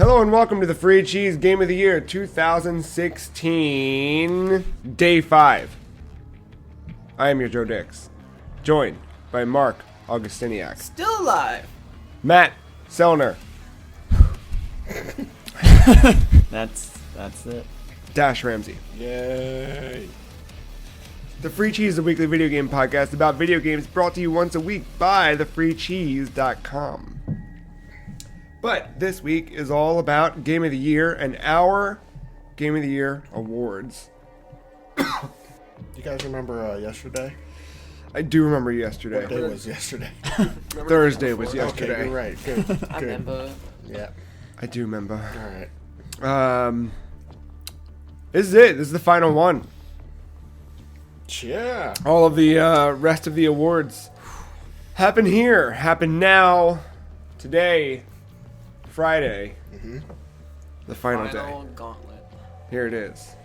Hello and welcome to the Free Cheese Game of the Year 2016, Day 5. I am your Joe Dix, joined by Marc Augustiniak. Still alive. Matt Sellner. That's it. Dashe Ramsey. Yay. The Free Cheese is a weekly video game podcast about video games brought to you once a week by thefreecheese.com. But this week is all about Game of the Year and our Game of the Year awards. You guys remember yesterday? I do remember yesterday. What day was yesterday? Thursday was yesterday. Okay, you're right. Good. I remember. Yeah. I do remember. All right. This is it. This is the final one. Yeah. All of the rest of the awards happen here, happen now, today, Friday, the final day. Gauntlet. Here it is.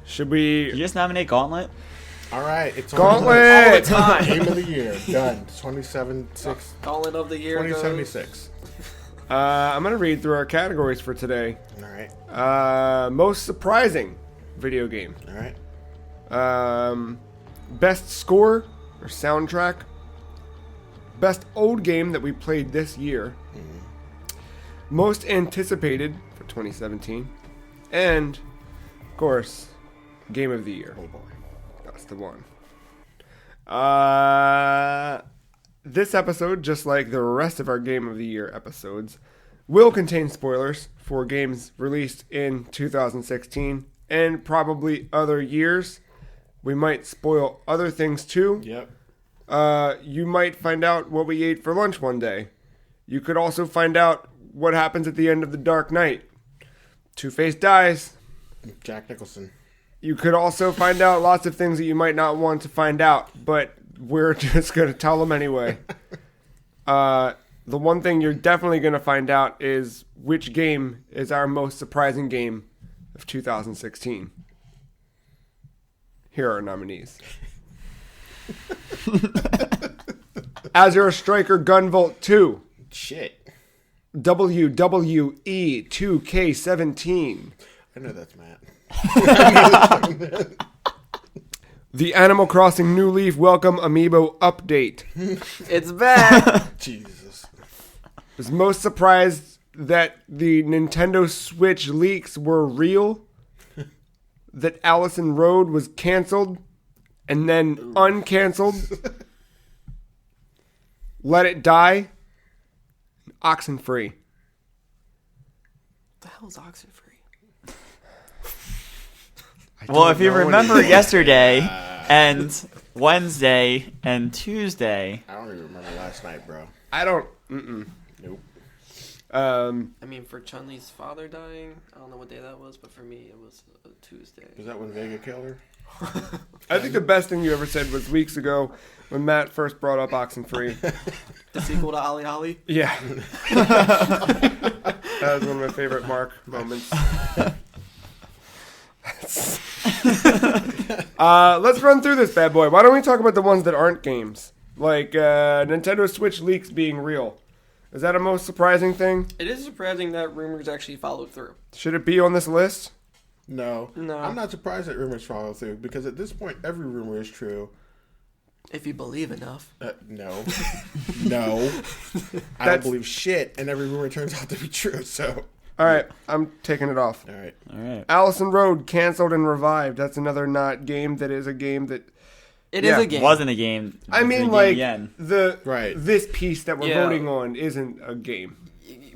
Should we... Did you just nominate Gauntlet? All right. It's Gauntlet! All the time. Game of the year. Done. 2076. Gauntlet of the year. 2076. I'm going to read through our categories for today. All right. Most surprising video game. All right. Best score or soundtrack. Best old game that we played this year. Most anticipated for 2017. And, of course, Game of the Year. Oh boy. That's the one. This episode, just like the rest of our Game of the Year episodes, will contain spoilers for games released in 2016 and probably other years. We might spoil other things too. Yep. You might find out what we ate for lunch one day. You could also find out what happens at the end of The Dark Knight. Two-Face dies. Jack Nicholson. You could also find out lots of things that you might not want to find out, but we're just going to tell them anyway. The one thing you're definitely going to find out is which game is our most surprising game of 2016. Here are our nominees. Azure Striker Gunvolt 2. Shit. WWE 2K17. I know that's Matt. The Animal Crossing New Leaf Welcome Amiibo Update. It's back. Jesus. Was most surprised that the Nintendo Switch leaks were real. That Allison Road was canceled and then uncanceled. Let It Die. Oxenfree. What the hell's Oxenfree? Well, if you remember yesterday and Wednesday and Tuesday. I don't even remember last night, bro. I don't... Nope. I mean, for Chun-Li's father dying, I don't know what day that was, but for me, it was a Tuesday. Was that when Vega killed her? I think the best thing you ever said was weeks ago when Matt first brought up Oxenfree. The sequel to Ali Ali? Yeah. That was one of my favorite Marc moments. Let's run through this bad boy. Why don't we talk about the ones that aren't games? Like Nintendo Switch leaks being real. Is that a most surprising thing? It is surprising that rumors actually followed through. Should it be on this list? No. No. I'm not surprised that rumors follow through because at this point, every rumor is true. If you believe enough. No. No. I don't believe shit, and every rumor turns out to be true, so. All right, I'm taking it off. All right. Allison Road canceled and revived. That's another not game that is a game that... It is a game. Wasn't a game. I mean, like, this piece that we're voting on isn't a game.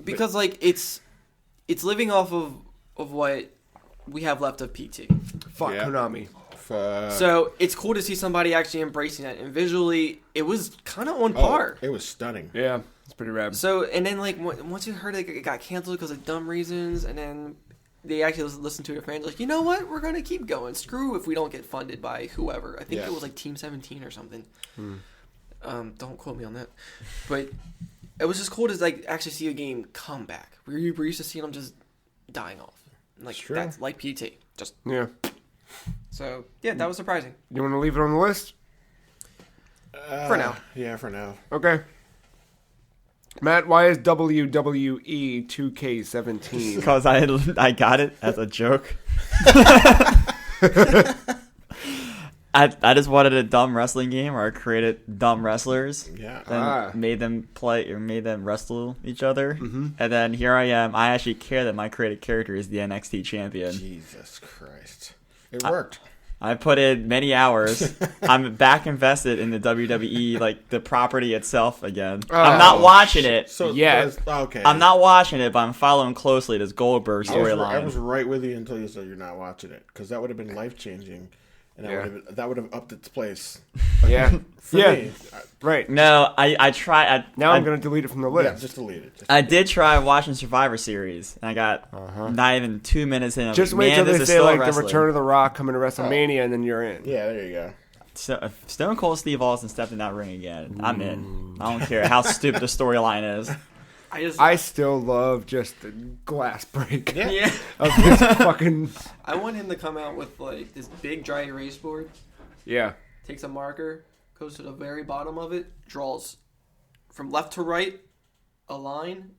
Because, like, it's living off of what we have left of PT. Fuck Konami. So it's cool to see somebody actually embracing that. And visually, it was kind of on par. It was stunning. Yeah, it's pretty rad. So, and then, like, once you heard it got canceled because of dumb reasons, and then they actually listened to their fans, like, you know what? We're going to keep going. Screw if we don't get funded by whoever. I think it was, like, Team 17 or something. Don't quote me on that. But it was just cool to, like, actually see a game come back. We're used to seeing them just dying off. Like, that's like PT. Just... Yeah. So, yeah, that was surprising. You want to leave it on the list? For now. Yeah, for now. Okay. Matt, why is WWE 2K17? Because I got it as a joke. I just wanted a dumb wrestling game where I created dumb wrestlers. Yeah. And made them play or made them wrestle each other. Mm-hmm. And then here I am. I actually care that my created character is the NXT champion. Jesus Christ. It worked. I put in many hours. I'm back invested in the WWE, like the property itself again. I'm not watching it. So Yeah. Okay. I'm not watching it, but I'm following closely this Goldberg I storyline. was right with you until you said you're not watching it, because that would have been life changing, and that would have upped its place. Yeah. For Yeah. me. Right. No, I tried. Now I'm going to delete it from the Yeah, list. just delete it. I did try watching Survivor Series, and I got not even 2 minutes in. Just wait till they say, like, the Return of the Rock coming to WrestleMania, and then you're in. Yeah, there you go. So if Stone Cold Steve Austin stepped in that ring again, I'm in. I don't care how stupid the storyline is. I still love just the glass break Yeah. of this fucking... I want him to come out with like this big dry erase board. Yeah. Takes a marker, goes to the very bottom of it, draws from left to right a line,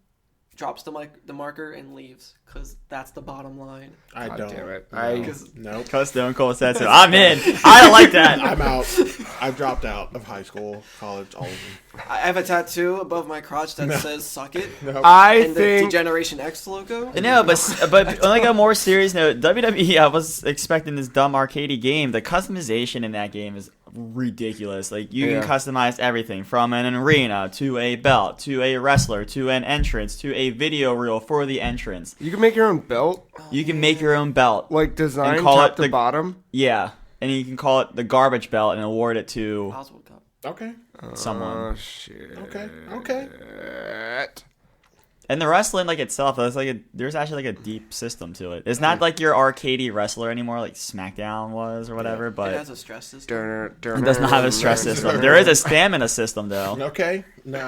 drops the marker, and leaves. Because that's the bottom line. I God don't. damn it. No. Nope. Because Stone Cold said so. I'm in. I don't like that. I'm out. I've dropped out of high school, college, all of them. I have a tattoo above my crotch that says "Suck It" Nope. I and the think... Degeneration X logo. No, but on like a more serious note, WWE, I was expecting this dumb arcadey game. The customization in that game is ridiculous. Like, you can customize everything from an arena to a belt to a wrestler to an entrance to a video reel for the entrance. You can make your own belt, You can make your own belt. like design And call top it to the- bottom. Yeah. And you can call it the garbage belt and award it to Oswald Cup. Okay. someone. Oh, shit. Okay. And the wrestling, like, itself, there's actually like a deep system to it. It's not like your arcadey wrestler anymore, like SmackDown was or whatever, It but has a stress system. it does not have a stress system. There is a stamina system, though. Okay. No,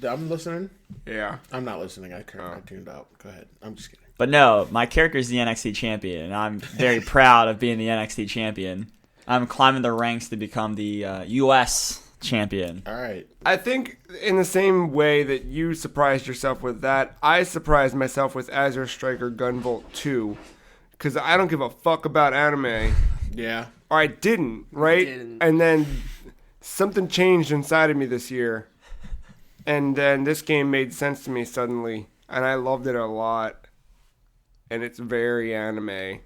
I'm listening. Yeah. I'm not listening. I tuned out. Go ahead. I'm just kidding. But no, my character is the NXT champion, and I'm very proud of being the NXT champion. I'm climbing the ranks to become the U.S. champion. All right. I think in the same way that you surprised yourself with that, I surprised myself with Azure Striker Gunvolt 2. Because I don't give a fuck about anime. Yeah. Or I didn't, right? Didn't. And then something changed inside of me this year. And then this game made sense to me suddenly. And I loved it a lot. And it's very anime.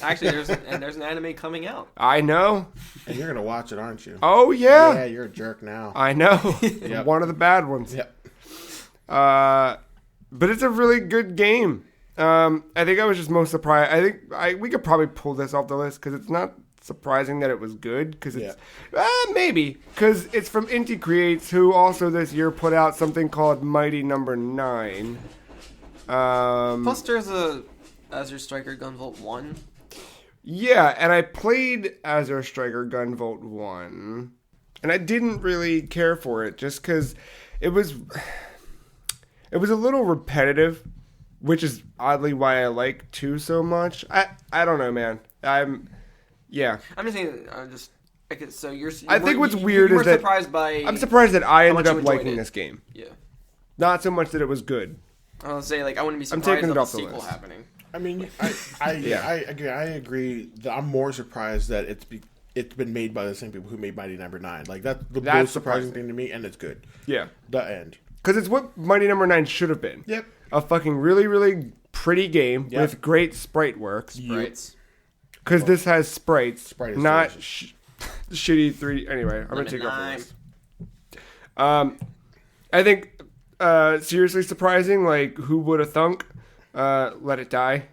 Actually, there's an anime coming out. I know. And you're gonna watch it, aren't you? Oh, yeah. Yeah, you're a jerk now. I know. Yep. One of the bad ones. Yep. But it's a really good game. I think I was just most surprised. I think we could probably pull this off the list because it's not surprising that it was good. Because it's maybe because it's from Inti Creates, who also this year put out something called Mighty Number 9. Plus, there's a Azure Striker Gunvolt 1. Yeah, and I played Azure Striker Gunvolt 1, and I didn't really care for it just because it was a little repetitive, which is oddly why I like 2 so much. I don't know, man. I'm just saying. So you're. I think what's weird you is were that surprised by. I'm surprised that I how ended much you up enjoyed liking it. this game. Yeah. Not so much that it was good. I was say I wouldn't be I'm surprised taking it of a off the sequel list. happening. I mean, I agree. That I'm more surprised that it's been made by the same people who made Mighty Number 9. Like, that's the That's most surprising surprising. thing to me, and it's good. Yeah. The end. Because it's what Mighty Number 9 should have been. Yep. A fucking really, really pretty game Yep. with great sprite work. Sprites. Because this has sprites, Sprite is not delicious. shitty 3D. Anyway, I'm going to take it off the Limit list. I think seriously surprising, like, who would have thunk? Let It Die.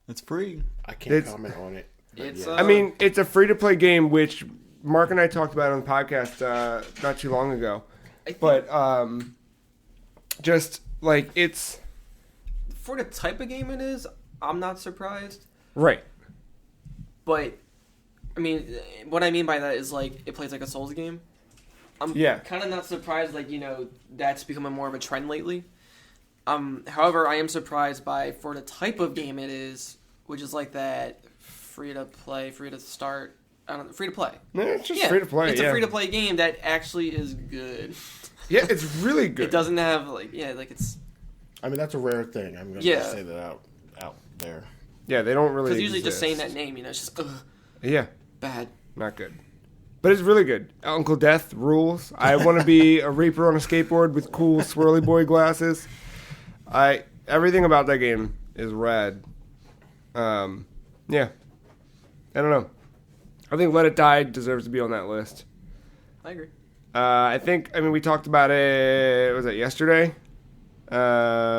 It's free. I can't It's- comment on it. but It's, yeah. I mean, it's a free-to-play game, which Mark and I talked about on the podcast not too long ago. But just, like, it's... For the type of game it is, I'm not surprised. Right. But, I mean, what I mean by that is, like, it plays like a Souls game. I'm kind of not surprised, like, that's becoming more of a trend lately. However, I am surprised by, for the type of game it is, which is like that free-to-play, free-to-start, free-to-play. No, it's just free-to-play, It's a free-to-play game that actually is good. Yeah, it's really good. It doesn't have it's. I mean, that's a rare thing. I'm going to say that out there. Yeah, they don't really. Because usually just saying that name, it's just bad, not good. But it's really good. Uncle Death rules. I want to be a Reaper on a skateboard with cool swirly boy glasses. Everything about that game is rad. Yeah. I don't know. I think Let It Die deserves to be on that list. I agree. We talked about it, was it yesterday? But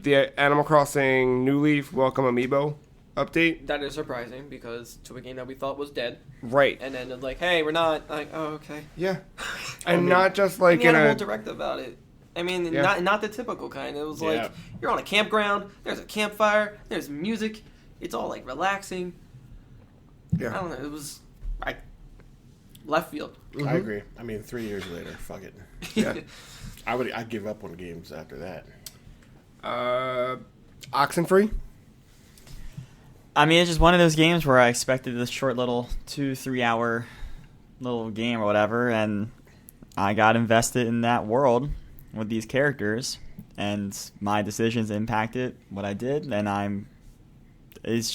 the Animal Crossing New Leaf Welcome Amiibo update. That is surprising because to a game that we thought was dead. Right. And then like, hey, we're not. Like, oh, okay. Yeah. And not just like in a whole direct about it. I mean, not the typical kind. It was like, you're on a campground, there's a campfire, there's music. It's all like relaxing. Yeah. I don't know. It was left field. Mm-hmm. I agree. I mean, 3 years later, fuck it. Yeah. I'd give up on games after that. Oxenfree? I mean, it's just one of those games where I expected this short little 2-3 hour little game or whatever, and I got invested in that world with these characters, and my decisions impacted what I did, and it was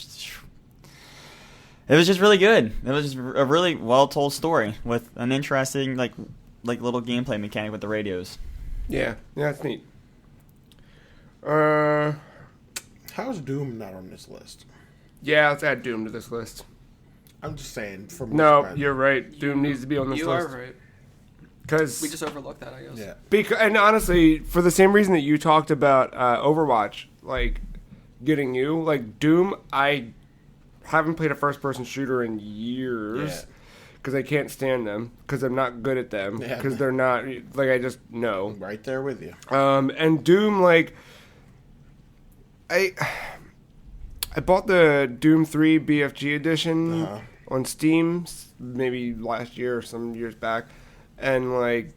just really good. It was just a really well told story with an interesting like little gameplay mechanic with the radios. Yeah, that's neat. How's Doom not on this list? Yeah, let's add Doom to this list. I'm just saying. You're right. Doom needs to be on this list. You are right. Because we just overlooked that, I guess. Yeah. And honestly, for the same reason that you talked about Overwatch, like getting you, like Doom, I haven't played a first-person shooter in years because I can't stand them because I'm not good at them because they're not like I just know. Right there with you. And Doom, like I bought the Doom 3 BFG edition on Steam maybe last year or some years back. And, like,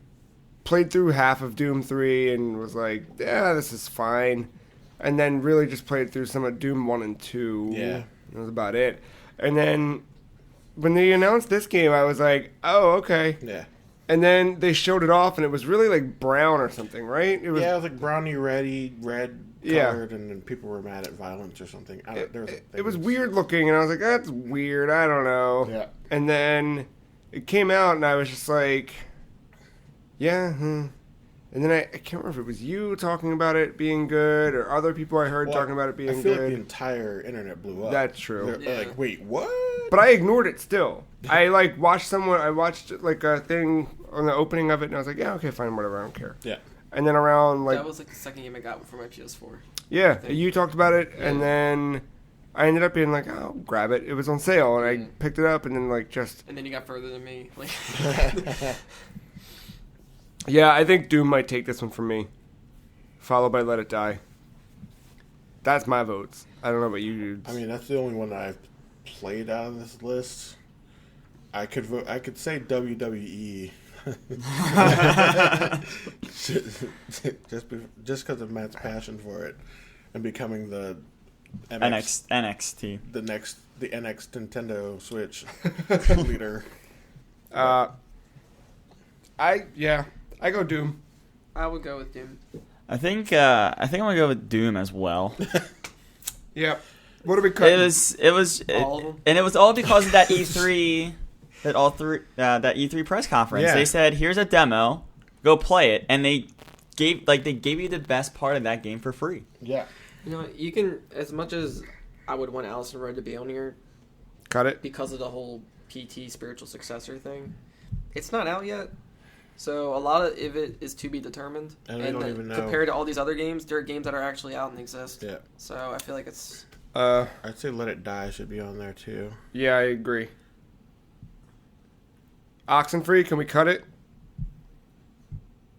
played through half of Doom 3 and was like, yeah, this is fine. And then really just played through some of Doom 1 and 2. Yeah. That was about it. And then when they announced this game, I was like, oh, okay. Yeah. And then they showed it off, and it was really, like, brown or something, right? It was like brownie red colored, and then people were mad at violence or something. It was weird looking, and I was like, that's weird. I don't know. Yeah. And then it came out, and I was just like... Yeah, and then I can't remember if it was you talking about it being good or other people I heard talking about it being good. I feel like the entire internet blew up. That's true. They're like, wait, what? But I ignored it still. I watched like a thing on the opening of it, and I was like, yeah, okay, fine, whatever, I don't care. Yeah. And then around that was like the second game I got for my PS4. Yeah, you talked about it, and then I ended up being like, oh, I'll grab it. It was on sale, and I picked it up, and then And then you got further than me. Like. Yeah, I think Doom might take this one from me, followed by Let It Die. That's my votes. I don't know about you dudes. I mean, that's the only one that I've played out of this list. I could say WWE. just because of Matt's passion for it and becoming the NXT, the NX Nintendo Switch leader. I go Doom. I would go with Doom. I think I'm gonna go with Doom as well. Yep. What are we cutting? It was all of them? And it was all because of that E3 that E3 press conference. Yeah. They said, "Here's a demo, go play it," and they gave you the best part of that game for free. Yeah. You know, you can, as much as I would want Allison Road to be on here, cut it because of the whole PT spiritual successor thing. It's not out yet. So a lot of it is to be determined. And we don't even know. Compared to all these other games, there are games that are actually out and exist. Yeah. So I feel like it's... I'd say Let It Die should be on there too. Yeah, I agree. Oxenfree, can we cut it?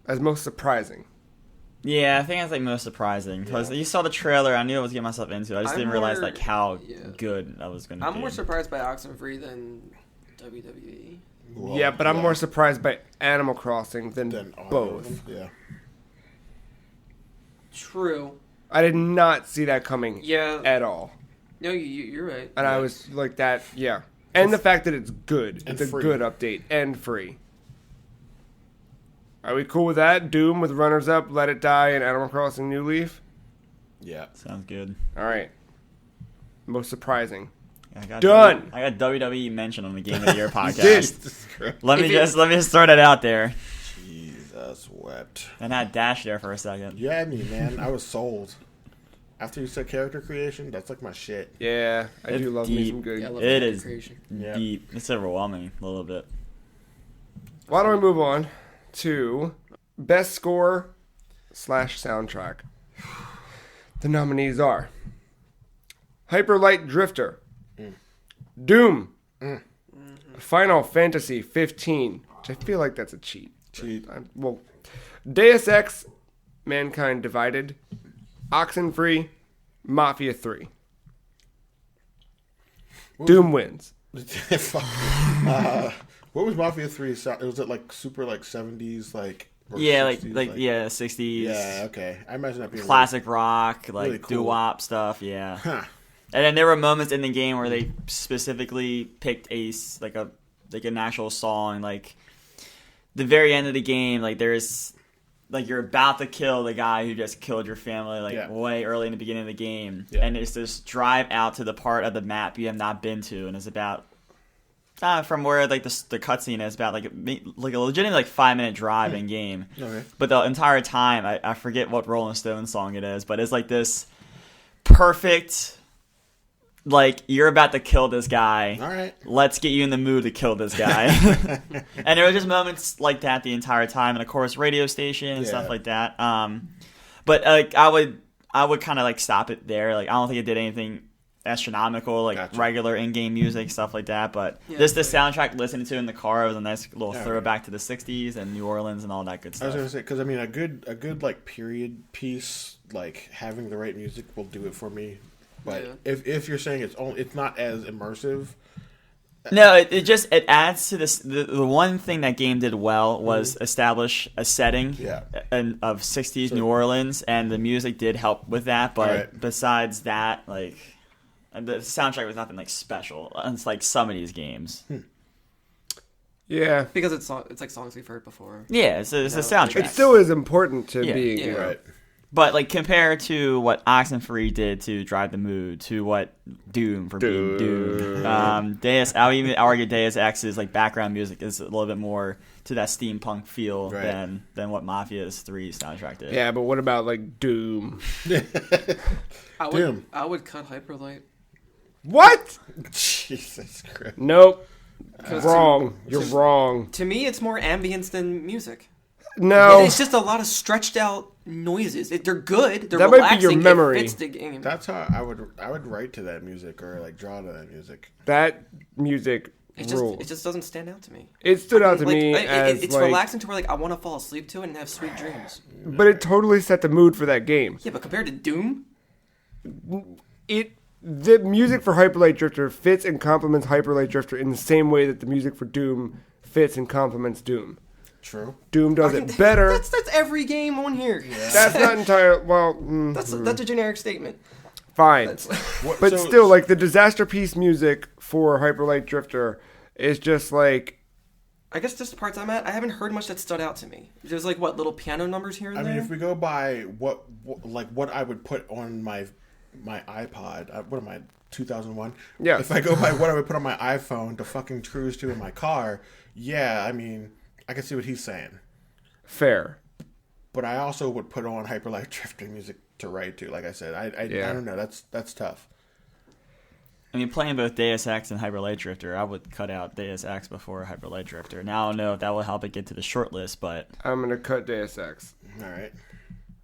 As most surprising. Yeah, I think that's like most surprising because you saw the trailer. I knew I was getting myself into it. I just didn't realize like how good I was going to be. I'm more surprised by Oxenfree than WWE. Well, yeah, but I'm more surprised by Animal Crossing than both. Yeah. True. I did not see that coming at all. No, you're right. And I was like that, yeah. And the fact that it's good. It's a good update and free. Are we cool with that? Doom with runners up, Let It Die, and Animal Crossing New Leaf. Yeah, sounds good. All right. Most surprising. Done. I got WWE mentioned on the Game of the Year podcast. Let me just throw that out there. Jesus wept. And had Dashe there for a second. You had me, man. I was sold. After you said character creation, that's like my shit. Yeah, I do love me some good. Yeah, I love it is creation. deep. It's overwhelming a little bit. Why don't we move on to best score / soundtrack? The nominees are Hyper Light Drifter, Doom, Final Fantasy 15, which I feel like that's a cheat. Well, Deus Ex, Mankind Divided, Oxenfree, Mafia 3. Doom wins. What was Mafia 3? Was it like super like 70s like? Yeah, 60s, like 60s. Yeah, okay. I imagine that being classic rock, like really cool. doo-wop stuff. Yeah. Huh. And then there were moments in the game where they specifically picked like an actual song, like the very end of the game. Like there's like you're about to kill the guy who just killed your family, way early in the beginning of the game, and it's this drive out to the part of the map you have not been to, and it's about from where like the cutscene is about like a legitimate 5-minute drive in game. Okay. But the entire time I forget what Rolling Stones song it is, but it's like this perfect. Like, you're about to kill this guy. All right. Let's get you in the mood to kill this guy. And there were just moments like that the entire time. And, of course, radio station and stuff like that. But I would kind of, stop it there. Like, I don't think it did anything astronomical, regular in-game music, stuff like that. But just the soundtrack listening to in the car was a nice little throwback to the 60s and New Orleans and all that good stuff. I was going to say, because, I mean, a good period piece, having the right music will do it for me. But if you're saying it's not as immersive, no, it adds to this. The one thing that game did well was establish a setting of 60s New Orleans, and the music did help with that. But besides that, the soundtrack was nothing special. It's like some of these games. Yeah, because it's like songs we've heard before. Yeah, it's a soundtrack. It still is important to being right. But compared to what Oxenfree did to drive the mood, to what Doom for being Doom, I would even argue Deus Ex's background music is a little bit more to that steampunk feel than what Mafia's 3 soundtrack did. Yeah, but what about Doom? I would cut Hyperlight. What? Jesus Christ! Nope. Wrong. You're wrong. To me, it's more ambience than music. No, it's just a lot of stretched out noises. They're good. They're that relaxing. Might be your memory. It fits the game. That's how I would write to that music or draw to that music. That music rules. It just doesn't stand out to me. It stood out to me as it's relaxing to where I want to fall asleep to it and have sweet dreams. But it totally set the mood for that game. Yeah, but compared to Doom, the music for Hyper Light Drifter fits and complements Hyper Light Drifter in the same way that the music for Doom fits and complements Doom. True. Doom does it better. That's every game on here. Yeah. That's not entirely that's a generic statement. Fine, but still, the disaster piece music for Hyper Light Drifter is just I guess just the parts I'm at, I haven't heard much that stood out to me. There's little piano numbers here and there. I mean, if we go by what I would put on my iPod, what am I, 2001? Yeah. If I go by what I would put on my iPhone to fucking cruise to in my car, I mean, I can see what he's saying. Fair. But I also would put on Hyper Light Drifter music to write to. Like I said, I don't know. That's tough. I mean, playing both Deus Ex and Hyper Light Drifter, I would cut out Deus Ex before Hyper Light Drifter. Now I don't know if that will help it get to the short list, but I'm gonna cut Deus Ex. All right.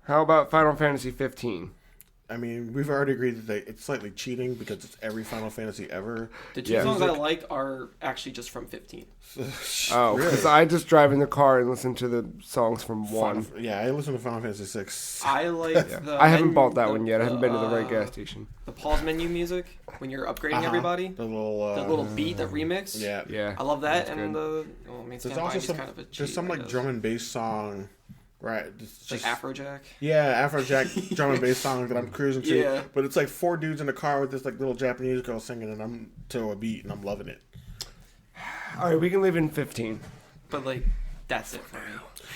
How about Final Fantasy 15? I mean, we've already agreed that it's slightly cheating because it's every Final Fantasy ever. The 2 songs I like are actually just from 15. Oh, because I just drive in the car and listen to the songs from 1. I listen to Final Fantasy 6. I like I haven't bought that one yet. I haven't been to the right gas station. The pause menu music when you're upgrading everybody. The little beat, the remix. Yeah. I love that. And there's also some kind of a cheat, there's some drum and bass song. Right, just Afrojack. Yeah, Afrojack drum and bass song that I'm cruising to. Yeah. But it's 4 dudes in a car with this little Japanese girl singing, and I'm to a beat, and I'm loving it. All right, we can leave in 15. But that's it for me.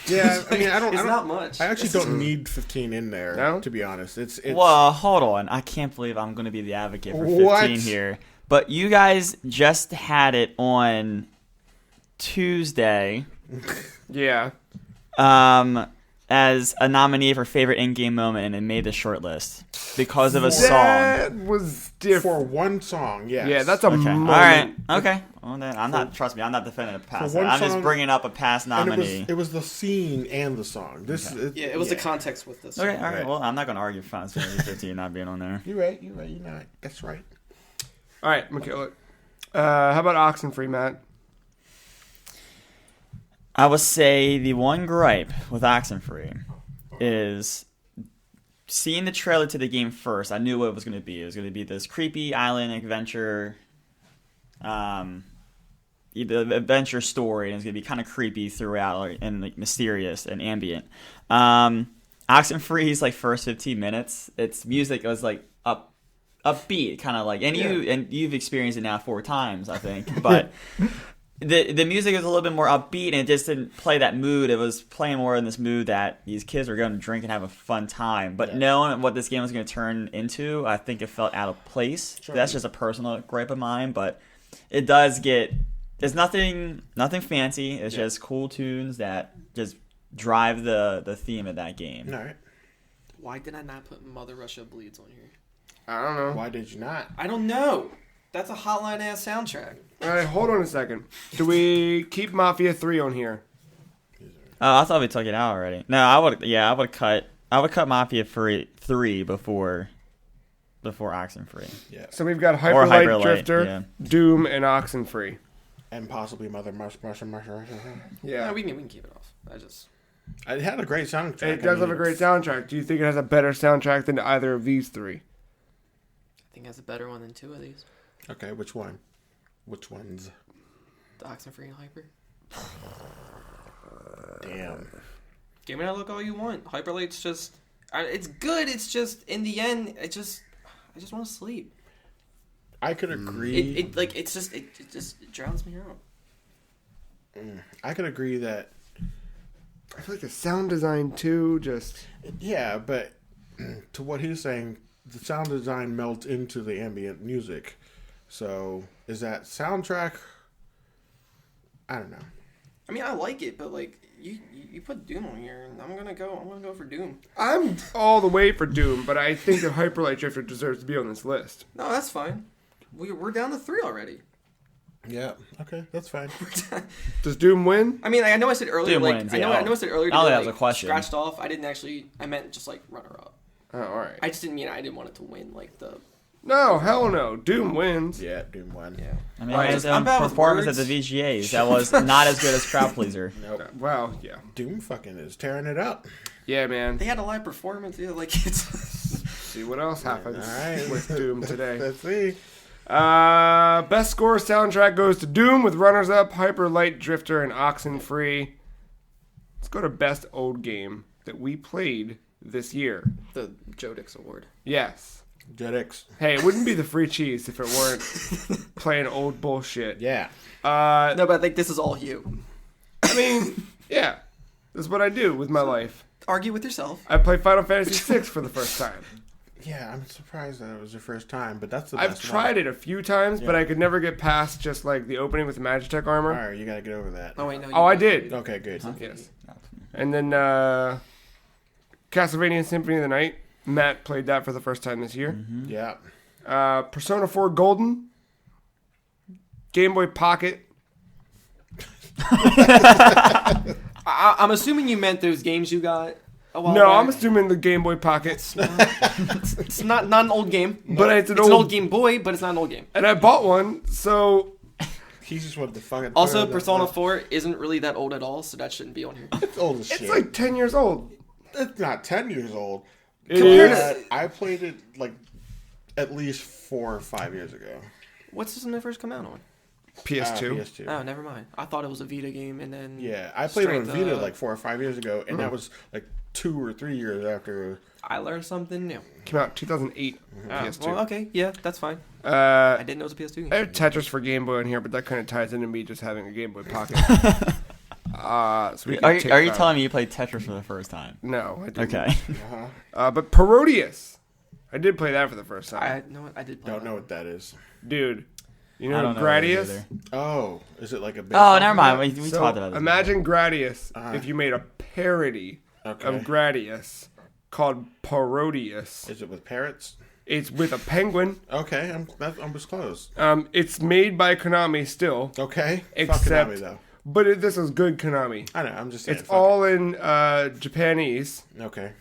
Yeah, I mean, I don't. It's I don't, not much. I actually don't need 15 in there. No? To be honest, it's. Well, hold on. I can't believe I'm going to be the advocate for 15 What? here. But you guys just had it on Tuesday. Yeah. As a nominee for favorite in-game moment, and it made the short list because of a song. That was different. for one song. Yes. Yeah, that's a Okay. moment. All right. Okay. Well, then I'm not. Trust me, I'm not defending a past. one I'm just song, bringing up a past And nominee. it was the scene and the song. This. Yeah, it was the context with this. Okay. All right. Right. Well, I'm not going to argue Final Fantasy 15 not being on there. You're right. You're not. That's right. All right, Michaela. How about Oxenfree, Matt? I would say the one gripe with Oxenfree is seeing the trailer to the game first. I knew what it was going to be. It was going to be this creepy island adventure, the adventure story, and it's going to be kind of creepy throughout and like mysterious and ambient. Oxenfree's like first 15 minutes, its music was like upbeat, kind of like, and you've experienced it now 4 times, I think, but. The music was a little bit more upbeat, and it just didn't play that mood. It was playing more in this mood that these kids were going to drink and have a fun time. But knowing what this game was going to turn into, I think it felt out of place. Sure. That's just a personal gripe of mine, but it does get... It's nothing fancy. It's just cool tunes that just drive the theme of that game. All right. Why did I not put Mother Russia Bleeds on here? I don't know. Why did you not? I don't know. That's a hotline-ass soundtrack. All right, hold on a second. Do we keep Mafia 3 on here? Oh, I thought we took it out already. No, I would cut Mafia 3 before Oxenfree. Yeah. So we've got Or Hyper Hyperlight, Light Drifter, yeah. Doom, and Oxenfree. And possibly Mother Russia. Yeah. No, we can keep it off. It had a great soundtrack. It does have a great soundtrack. Do you think it has a better soundtrack than either of these 3? I think it has a better one than 2 of these. Okay, which one? Which ones? The Oxenfree and Hyper. Damn. Give me that look all you want. Hyperlight's just... it's good, it's just, in the end, I just want to sleep. I could agree. It just drowns me out. I could agree that... I feel like the sound design, too, just... Yeah, but to what he's saying, the sound design melts into the ambient music. So, is that soundtrack? I don't know. I mean, I like it, but like you put Doom on here, and I'm gonna go for Doom. I'm all the way for Doom, but I think that Hyper Light Drifter deserves to be on this list. No, that's fine. We're down to 3 already. Yeah. Okay, that's fine. Does Doom win? I mean, I know I said earlier. Doom like wins, I know I said earlier. I don't think that that was a question. Scratched off. I didn't actually. I meant just like runner up. Oh, all right. I just didn't mean I didn't want it to win like the. No, hell no. Doom wins. Yeah, Doom won. Yeah. I mean, Right. his I'm own bad with performance at words. the VGAs that was not as good as Crowd Pleaser. Nope. Well, yeah. Doom fucking is tearing it up. Yeah, man. They had a live performance. Yeah, like it's. See what else happens All right. with Doom today. Let's see. Best score soundtrack goes to Doom with runners-up Hyper Light Drifter and Oxenfree. Let's go to best old game that we played this year. The Joe Dix Award. Yes. JetX. Hey, it wouldn't be the free cheese if it weren't playing old bullshit. Yeah. No, but I think this is all you. I mean, yeah. This is what I do with my life. Argue with yourself. I play Final Fantasy VI for the first time. Yeah, I'm surprised that it was your first time, but that's the I've best tried one. it a few times, but I could never get past just like the opening with the Magitech armor. All right, you gotta get over that. Oh wait, no. Oh, I did. Okay, good. Yes. And then Castlevania Symphony of the Night. Matt played that for the first time this year. Mm-hmm. Yeah. Persona 4 Golden. Game Boy Pocket. I'm assuming you meant those games you got. No, I'm assuming the Game Boy Pocket. It's not an old game. But it's an old old Game Boy, but it's not an old game. And I bought one, so He just wanted to fucking. Also, throw Persona that- 4 isn't really that old at all, so that shouldn't be on here. It's old as shit. it's like 10 years old. It's not 10 years old. It Compared is. to- I played it like at least 4 or 5 years ago. What system did it first come out on? PS2. PS2. Oh, never mind. I thought it was a Vita game, and then Yeah, I played it on straight Vita to- like 4 or 5 years ago, and that was like 2 or 3 years after. I learned something new. Came out 2008. Oh, PS2. well, okay, yeah, that's fine. I I didn't know it was a PS2 game. have Tetris for Game Boy in here, but that kind of ties into me just having a Game Boy Pocket. So we Are can you take telling me you played Tetris for the first time? No, I didn't. Okay. But Parodius. I did play that for the first time. I know what I did. Play Don't that. know what that is. Dude, you I know don't know what it is Gradius? either. Oh, is it like a? Oh, never mind. We So talked about this. imagine Gradius if you made a parody of Gradius called Parodius. Is it with parrots? It's with a penguin. Okay, I was close. It's made by Konami still. Okay, Except, fuck Konami, though. But this is good Konami. I know. I'm just saying. It's all in Japanese. Okay.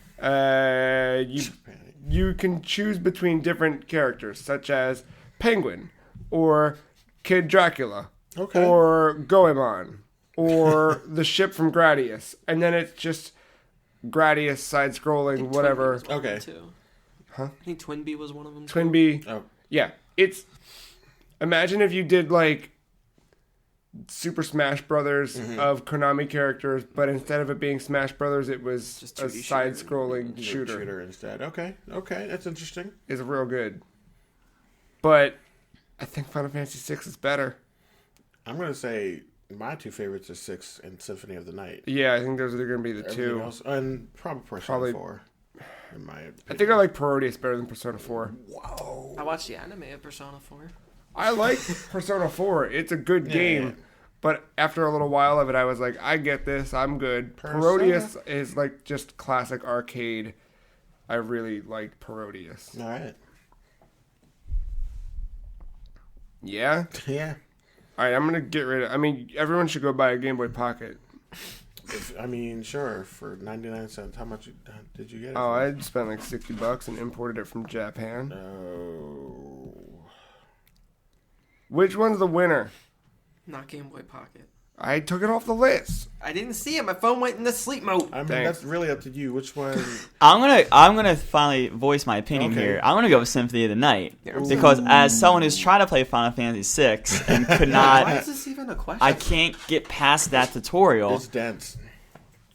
You can choose between different characters, such as Penguin, or Kid Dracula, or Goemon, or the ship from Gradius, and then it's just Gradius side-scrolling, whatever. Okay. Huh? I think Twinbee was one of them. Twinbee. Oh. Yeah, it's. Imagine if you did like Super Smash Brothers of Konami characters, but instead of it being Smash Brothers, it was Just a 2D side-scrolling shooter. Shooter instead. Okay, that's interesting. It's real good. But I think Final Fantasy VI is better. I'm gonna say my two favorites are 6 and Symphony of the Night. Yeah, I think those are going to be the Everything two. else, and Persona 4. In my opinion. I think I like Parodius better than Persona 4. Whoa. I watched the anime of Persona 4. I like Persona 4. It's a good game. Yeah. But after a little while of it, I was like, I get this. I'm good. Parodius is like just classic arcade. I really like Parodius. All right. Yeah? Yeah. All right, I'm going to get rid of... I mean, everyone should go buy a Game Boy Pocket. Sure, for 99 cents. How much did you get it Oh, for? I spent like $60 and imported it from Japan. Oh. Which one's the winner? Not Game Boy Pocket. I took it off the list. I didn't see it. My phone went into sleep mode. I mean, Thanks. that's really up to you. Which one? I'm gonna finally voice my opinion Okay. here. I'm gonna go with Symphony of the Night because as someone who's tried to play Final Fantasy VI and could Why not, is this even a question? I can't get past that tutorial. It's dense.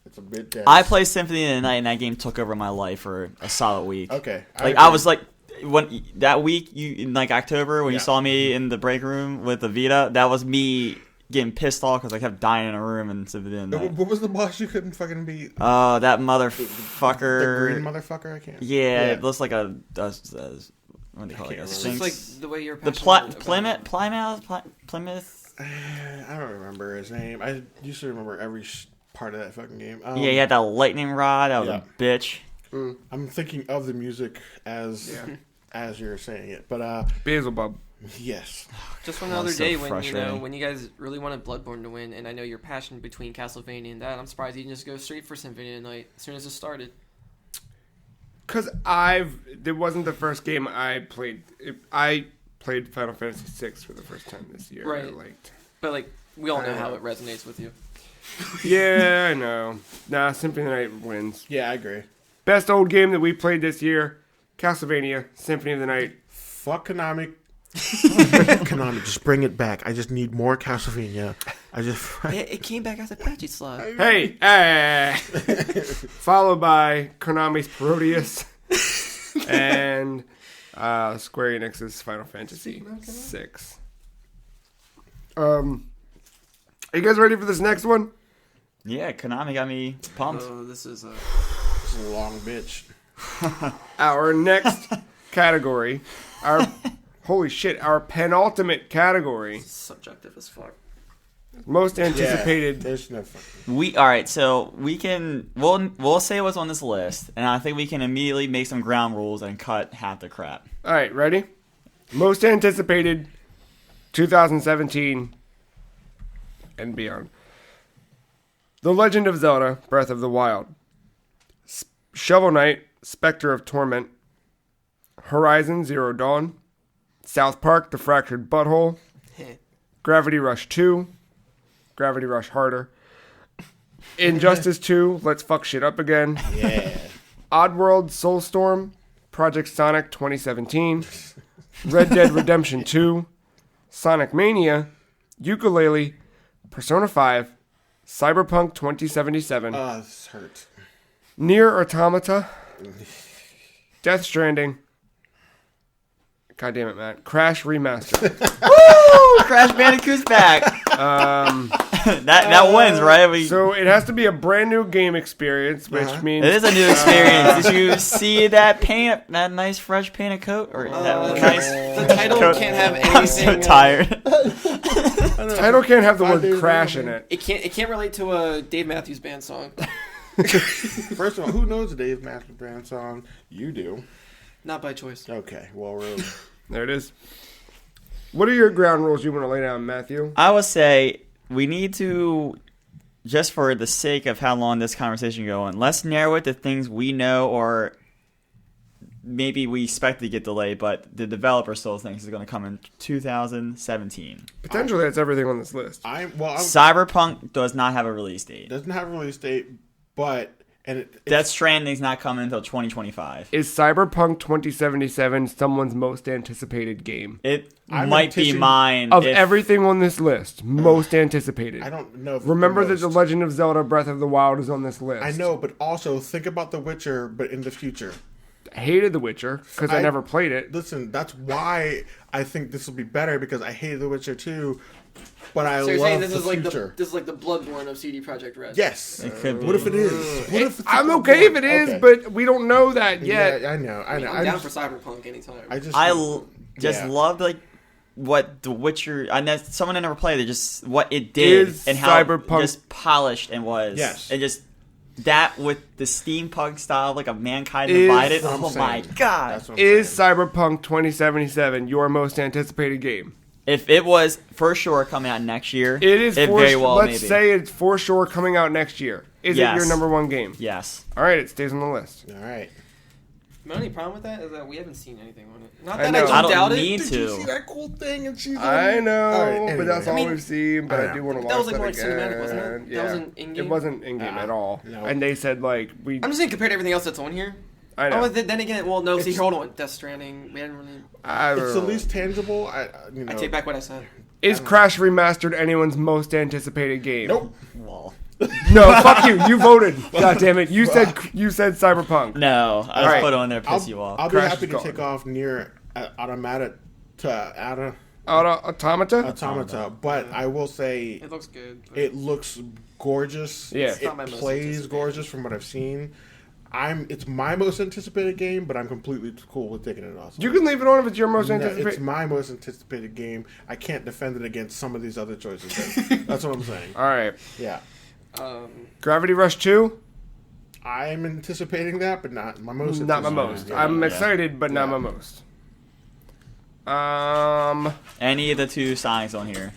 It's a bit dense. I played Symphony of the Night and that game took over my life for a solid week. Okay. Like I was like, when that week in like October when you Yeah. saw me in the break room with the Vita, that was me getting pissed off because I kept dying in a room and Symphony of the Night. What was the boss you couldn't fucking beat? Oh, that The motherfucker. green motherfucker? I can't. Yeah, it looks like a what do they call it? A It's It's sphinx. just like the way you're The passionate Plymouth. I don't remember his name. I used to remember every part of that fucking game. Yeah, he had that lightning rod. That was Yeah. a bitch. I'm thinking of the music as you're saying it, but Beelzebub. yes. Just one That other was so day when frustrating. when you guys really wanted Bloodborne to win, and I know you're passionate between Castlevania and that. I'm surprised you didn't just go straight for Symphony of the Night as soon as it started. Because it wasn't the first game I played. I played Final Fantasy VI for the first time this year. Right. I liked. But like we all know how it resonates with you. Yeah, I know. Nah, Symphony of the Night wins. Yeah, I agree. Best old game that we played this year, Castlevania, Symphony of the Night. Fuck Konami. Konami, just bring it back. I just need more Castlevania. It came back as a patchy slot. Hey, followed by Konami's Parodius and Square Enix's Final Fantasy VI. Are you guys ready for this next one? Yeah, Konami got me pumped. Oh, this is This is a long bitch. Our next category, our penultimate category, subjective as fuck. most anticipated. There's no fucking. All right, so we'll say what's on this list, and I think we can immediately make some ground rules and cut half the crap. All right, ready? Most anticipated 2017 and beyond. The Legend of Zelda: Breath of the Wild, Shovel Knight: Spectre of Torment, Horizon Zero Dawn, South Park: The Fractured Butthole, Gravity Rush 2, Gravity Rush Harder, Injustice 2: Let's Fuck Shit Up Again, Yeah. Oddworld: Soulstorm, Project Sonic 2017, Red Dead Redemption 2, Sonic Mania, Yooka-Laylee, Persona 5, Cyberpunk 2077, This hurts. Nier Automata, Death Stranding, God damn it, Matt, Crash Remastered, Woo! Crash Bandicoot's back. that wins, right? So it has to be a brand new game experience, which means it is a new experience. Did you see that nice fresh painted coat, or that nice? The title can't have anything. I'm so tired. The title can't have the word crash in it. It can't relate to a Dave Matthews Band song. First of all, who knows the Dave Matthews Band song? You do. Not by choice. Okay, well, we're There it is. What are your ground rules you want to lay down, Matthew? I would say we need to, just for the sake of how long this conversation going, let's narrow it to things we know or maybe we expect to get delayed, but the developer still thinks it's going to come in 2017. Potentially, that's everything on this list. Cyberpunk does not have a release date. Doesn't have a release date, but Death Stranding's not coming until 2025. Is Cyberpunk 2077 someone's most anticipated game? It might be mine. Of everything on this list, most anticipated. I don't know. Remember that The Legend of Zelda Breath of the Wild is on this list. I know, but also think about The Witcher, but in the future. I hated The Witcher because I never played it. Listen, that's why I think this will be better, because I hated The Witcher 2, but I So you're love saying this the is like future. this is like the Bloodborne of CD Projekt Red? Yes. It could be. What if it is? What if it's I'm okay if it is, Okay. but we don't know that yet. Yeah, I know. I'm down for Cyberpunk anytime. I just love like what The Witcher. I know someone I never played. It just what it did Is and how Cyberpunk just polished and was. Yes. And just that with the steampunk style, like of Mankind Is- Divided. That's what Oh I'm my saying. god! That's what I'm Is saying. Cyberpunk 2077 your most anticipated game? If it was for sure coming out next year, It is. It For very well let's maybe. say it's for sure coming out next year. Is it Yes. your number one game? Yes. All right, it stays on the list. All right. My only problem with that is that we haven't seen anything on it. Not I that know. I I don't don't doubt need it. to. Did you see that cool thing? And she's I know, All right, but anyway. that's all I mean, we've seen. But I I know. do want to That watch was, like, that more again. cinematic, wasn't it? Yeah. That wasn't in-game? It wasn't in game at all. No. And they said like we. I'm just saying compared to everything else that's on here. I know. Oh, then again, well, no. See, hold on. Death Stranding. We hadn't really. I don't It's know. the least tangible. I take back what I said. Is Crash Remastered anyone's most anticipated game? Nope. Well, No, fuck you. You voted. God damn it. You said Cyberpunk. no, I just Alright. put it on there to piss you off. I'll be Crash happy is to gone. take off near Automata to Automata? Automata, but I will say It looks good. But it looks gorgeous. Yeah. It's not my It most plays anticipated. gorgeous from what I've seen. It's my most anticipated game, but I'm completely cool with taking it off. You can leave it on if it's your most No, anticipated. it's my most anticipated game. I can't defend it against some of these other choices. That's what I'm saying. All right. Yeah. Gravity Rush 2? I'm anticipating that, but not my most. Not my anticipated. most. Yeah. I'm excited, but not Yeah. my most. Any of the two Sonics on here.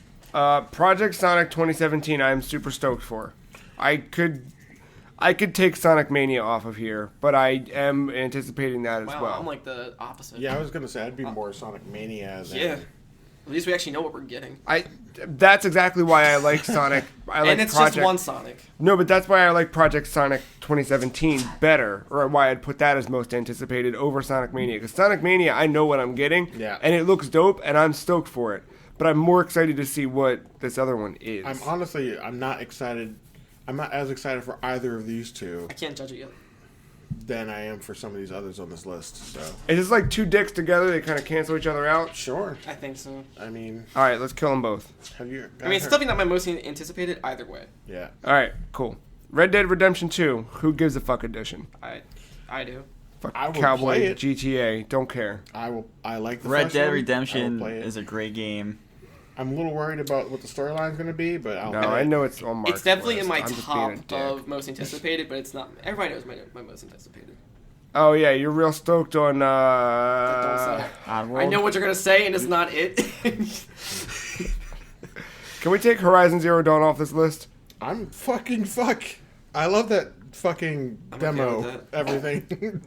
Project Sonic 2017 I'm super stoked for. I could take Sonic Mania off of here, but I am anticipating that as wow, well. I'm like the opposite. Yeah, I was gonna say I'd be more Sonic Mania. Than, Yeah. At least we actually know what we're getting. That's exactly why I like Sonic. I like And it's Project. just one Sonic. No, but that's why I like Project Sonic 2017 better, or why I'd put that as most anticipated over Sonic Mania. Because Sonic Mania, I know what I'm getting, Yeah. and it looks dope, and I'm stoked for it. But I'm more excited to see what this other one is. I'm not excited. I'm not as excited for either of these two I can't judge it yet. than I am for some of these others on this list. So Is this like two dicks together? They kind of cancel each other out? sure. I think so. I mean, All right, let's kill them both. have you? I mean, it's definitely not my most anticipated either way. Yeah. All right, cool. Red Dead Redemption 2, who gives a fuck edition? I do. Fuck I will play Cowboy it. GTA, don't care. I will. I like the Red first Dead one. I Redemption will play it. is a great game. I'm a little worried about what the storyline's going to be, but I'll No, play I it. know it's on Marc's It's definitely list. in my I'm just being a top dick. of most anticipated, but it's not. Everybody knows my most anticipated. Oh yeah, you're real stoked on. Don't say it. I know what you're gonna say, and it's not it. Can we take Horizon Zero Dawn off this list? I'm fucking fuck. I love that fucking I'm okay demo. with Everything.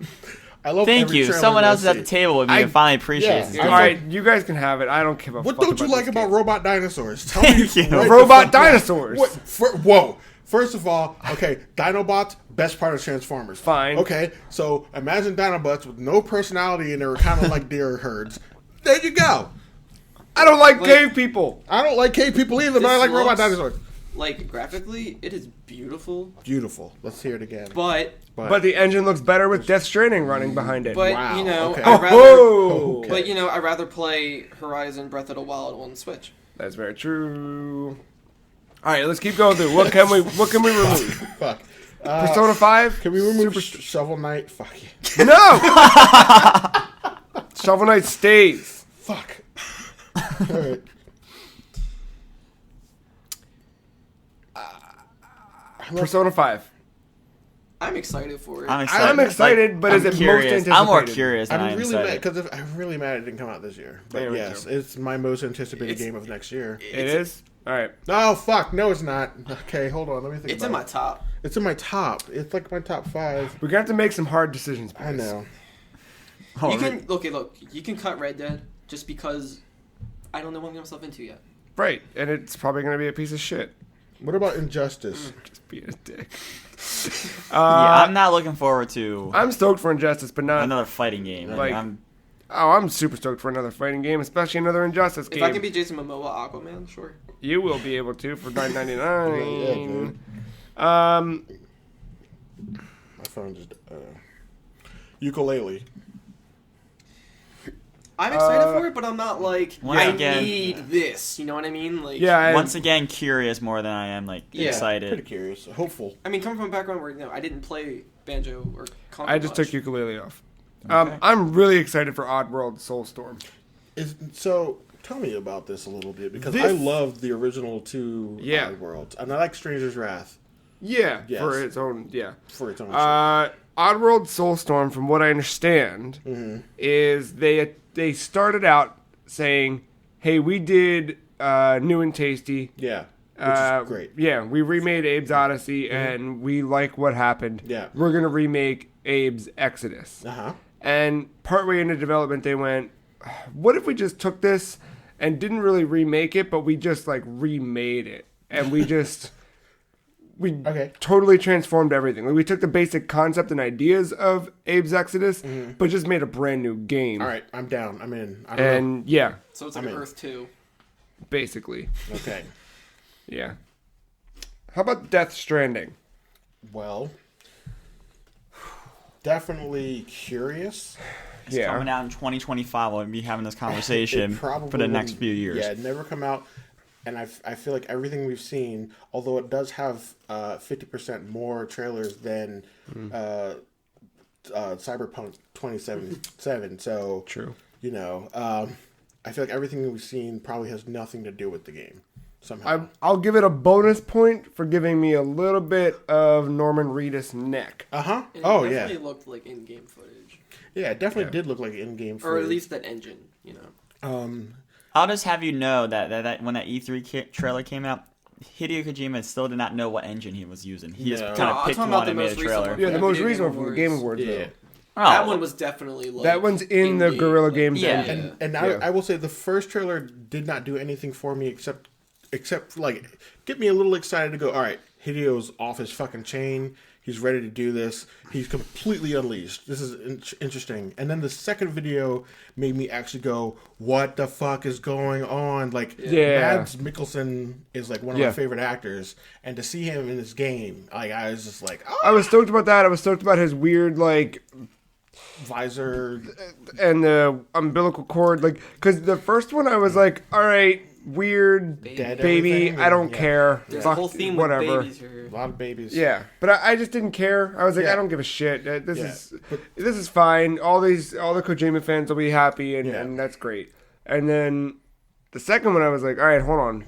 I love. Thank every you. trailer Someone I else is at see. the table with me I- and finally appreciates Yeah, it. All right, you guys can have it. I don't give a What fuck don't you about like this about game. robot dinosaurs? Tell me. Thank you. right the Robot fuck now. dinosaurs. Whoa. First of all, okay, Dinobots, best part of Transformers. Fine. Okay, so imagine Dinobots with no personality and they were kind of like deer herds. There you go. I don't like cave people. I don't like cave people either, but I This like robot looks- dinosaurs. Like graphically, it is beautiful, Beautiful. Let's hear it again. but But the engine looks better with Death Stranding running behind it. Wow, you know, okay. I'd rather. Oh, But you know, I'd rather play Horizon Breath of the Wild on Switch. that's very true. All right, let's keep going through. What can we remove? Fuck. Persona 5? Can we remove Shovel Knight? Fuck you. No! Shovel Knight stays. Fuck. Alright. Persona 5. I'm excited for it. I'm excited, but is it curious. most anticipated? I'm more curious than I'm I'm really mad excited. because I'm really mad it didn't come out this year. But Yeah, me yes, too. it's my most anticipated game of next year. It is? All right. Oh fuck! No, it's not. Okay, hold on. Let me think. It's in my it. top. It's in my top. It's like my top 5. We're going to have to make some hard decisions. I know. You can look. You can cut Red Dead just because I don't know what I'm getting myself into yet. Right, and it's probably going to be a piece of shit. What about Injustice? Just being a dick. Yeah, I'm not looking forward to I'm stoked for Injustice, but not... another fighting game. Like, I'm super stoked for another fighting game, especially another Injustice game. If I can be Jason Momoa, Aquaman, sure. You will be able to for $9.99. Yeah, my phone just... Ukulele. I'm excited for it, but I'm not like, Once I again- need this. You know what I mean? Like, Yeah, once again, curious more than I am Yeah. excited. Pretty curious. Hopeful. I mean, coming from a background where I didn't play banjo or conga I just much. took ukulele off. Okay. I'm really excited for Oddworld Soulstorm. So, tell me about this a little bit, because This- I love the original 2 Yeah. Worlds. And I like Stranger's Wrath Yeah, Yes. for its own, yeah. for its own Oddworld Soulstorm, from what I understand, is they started out saying, "Hey, we did New and Tasty. Yeah. Which is great. Yeah, we remade Abe's Odyssey, and we like what happened. Yeah. We're gonna remake Abe's Exodus." Uh-huh. And partway into development, they went, "What if we just took this and didn't really remake it, but we just like remade it, and we just." We Okay. totally transformed everything. Like, we took the basic concept and ideas of Abe's Exodus, but just made a brand new game. All right, I'm down. I'm in. And yeah, So it's like I'm an in. Earth 2. basically, Okay. yeah. How about Death Stranding? Well, definitely curious. It's coming out in 2025. We'll be having this conversation It probably for the next wouldn't- few years. Yeah, it never come out. And I feel like everything we've seen, although it does have 50% more trailers than Cyberpunk 2077. So, True. you know, I feel like everything we've seen probably has nothing to do with the game somehow. I'll give it a bonus point for giving me a little bit of Norman Reedus' neck. Uh-huh. And Oh, it yeah. definitely looked like in-game footage. Yeah, it definitely Yeah. did look like in-game Or footage. at least that engine, you know. I'll just have you know that when that E3 trailer came out, Hideo Kojima still did not know what engine he was using. He just No. kind No, of I'm picked talking one about and the made a most recent trailer. one. Yeah, the most Video recent one Game from the Game Awards. Awards, Yeah. though. Oh, That one was definitely like... That one's in the in-game, Guerrilla like- Games Yeah. engine. And Yeah. I will say the first trailer did not do anything for me except like get me a little excited to go, all right, Hideo's off his fucking chain. He's ready to do this. He's completely unleashed. This is interesting. And then the second video made me actually go, what the fuck is going on? Like, Yeah. Mads Mikkelsen is like one of Yeah. my favorite actors. And to see him in this game, like, I was just like, oh, I was stoked about that. I was stoked about his weird, like, visor. and the umbilical cord. Like, because the first one I was like, all right, weird Dead baby. everything, I don't yeah. care. There's Fuck, a whole theme whatever. with babies here. A lot of babies. Yeah, but I just didn't care. I was like, Yeah. I don't give a shit. This Yeah. is this is fine. All the Kojima fans will be happy, and that's great. And then the second one, I was like, all right, hold on.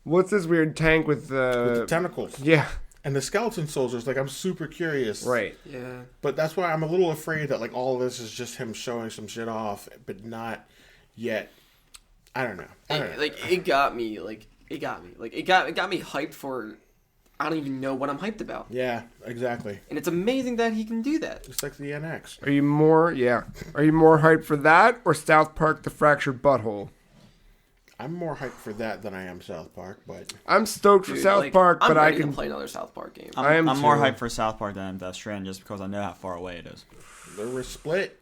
What's this weird tank with With the tentacles. Yeah, And the skeleton soldiers, like, I'm super curious. right. Yeah. But that's why I'm a little afraid that, like, all of this is just him showing some shit off, but not yet. I don't know. Like, it got me. Like, it got me. Like, it got me hyped for... I don't even know what I'm hyped about. Yeah, exactly. And it's amazing that he can do that. It's like the NX. Are you more hyped for that or South Park: The Fractured Butthole? I'm more hyped for that than I am South Park, but I'm stoked for Dude, South like, Park, I'm but I ready can to play another South Park game. I am I'm more too. hyped for South Park than Death Stranding just because I know how far away it is. we're split.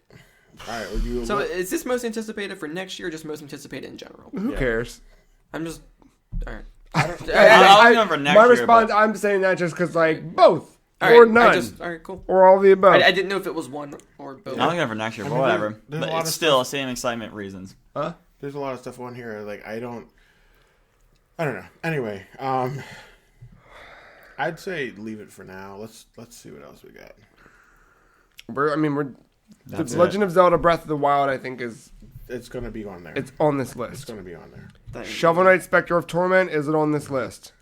All right, are you? So is this most anticipated for next year or just most anticipated in general? Who Yeah. cares? I'm just... Alright. I was going for next my year, response, but- I'm saying that just because, like, both Alright, or none Alright, cool. or all the above. I didn't know if it was one or both. I'm going for next year, I but mean, whatever. there's a But lot it's of still the same excitement reasons. Huh? There's a lot of stuff on here. Like, I don't. I don't know. Anyway, I'd say leave it for now. Let's see what else we got. That's the Legend of Zelda Breath of the Wild, I think, It's going to be on there. it's on this It's list. going to be on there. Shovel Knight Spectre of Torment, is it on this list?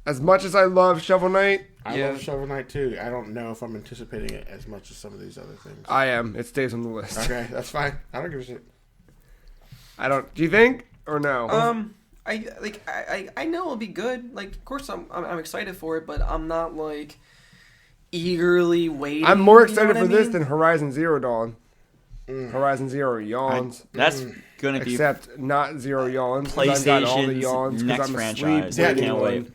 As much as I love Shovel Knight, I love Shovel Knight too. I don't know if I'm anticipating it as much as some of these other things. I am. It stays on the list. Okay, that's fine. I don't give a shit. I don't. Do you think or no? I know it'll be good. Like, of course, I'm excited for it, but I'm not like eagerly waiting. I'm more you know excited what for I this mean? than Horizon Zero Dawn. Horizon Zero yawns. That's gonna be Except not Zero yawns. 'Cause I've got all the yawns PlayStation's 'cause next I'm franchise. asleep. I can't wait.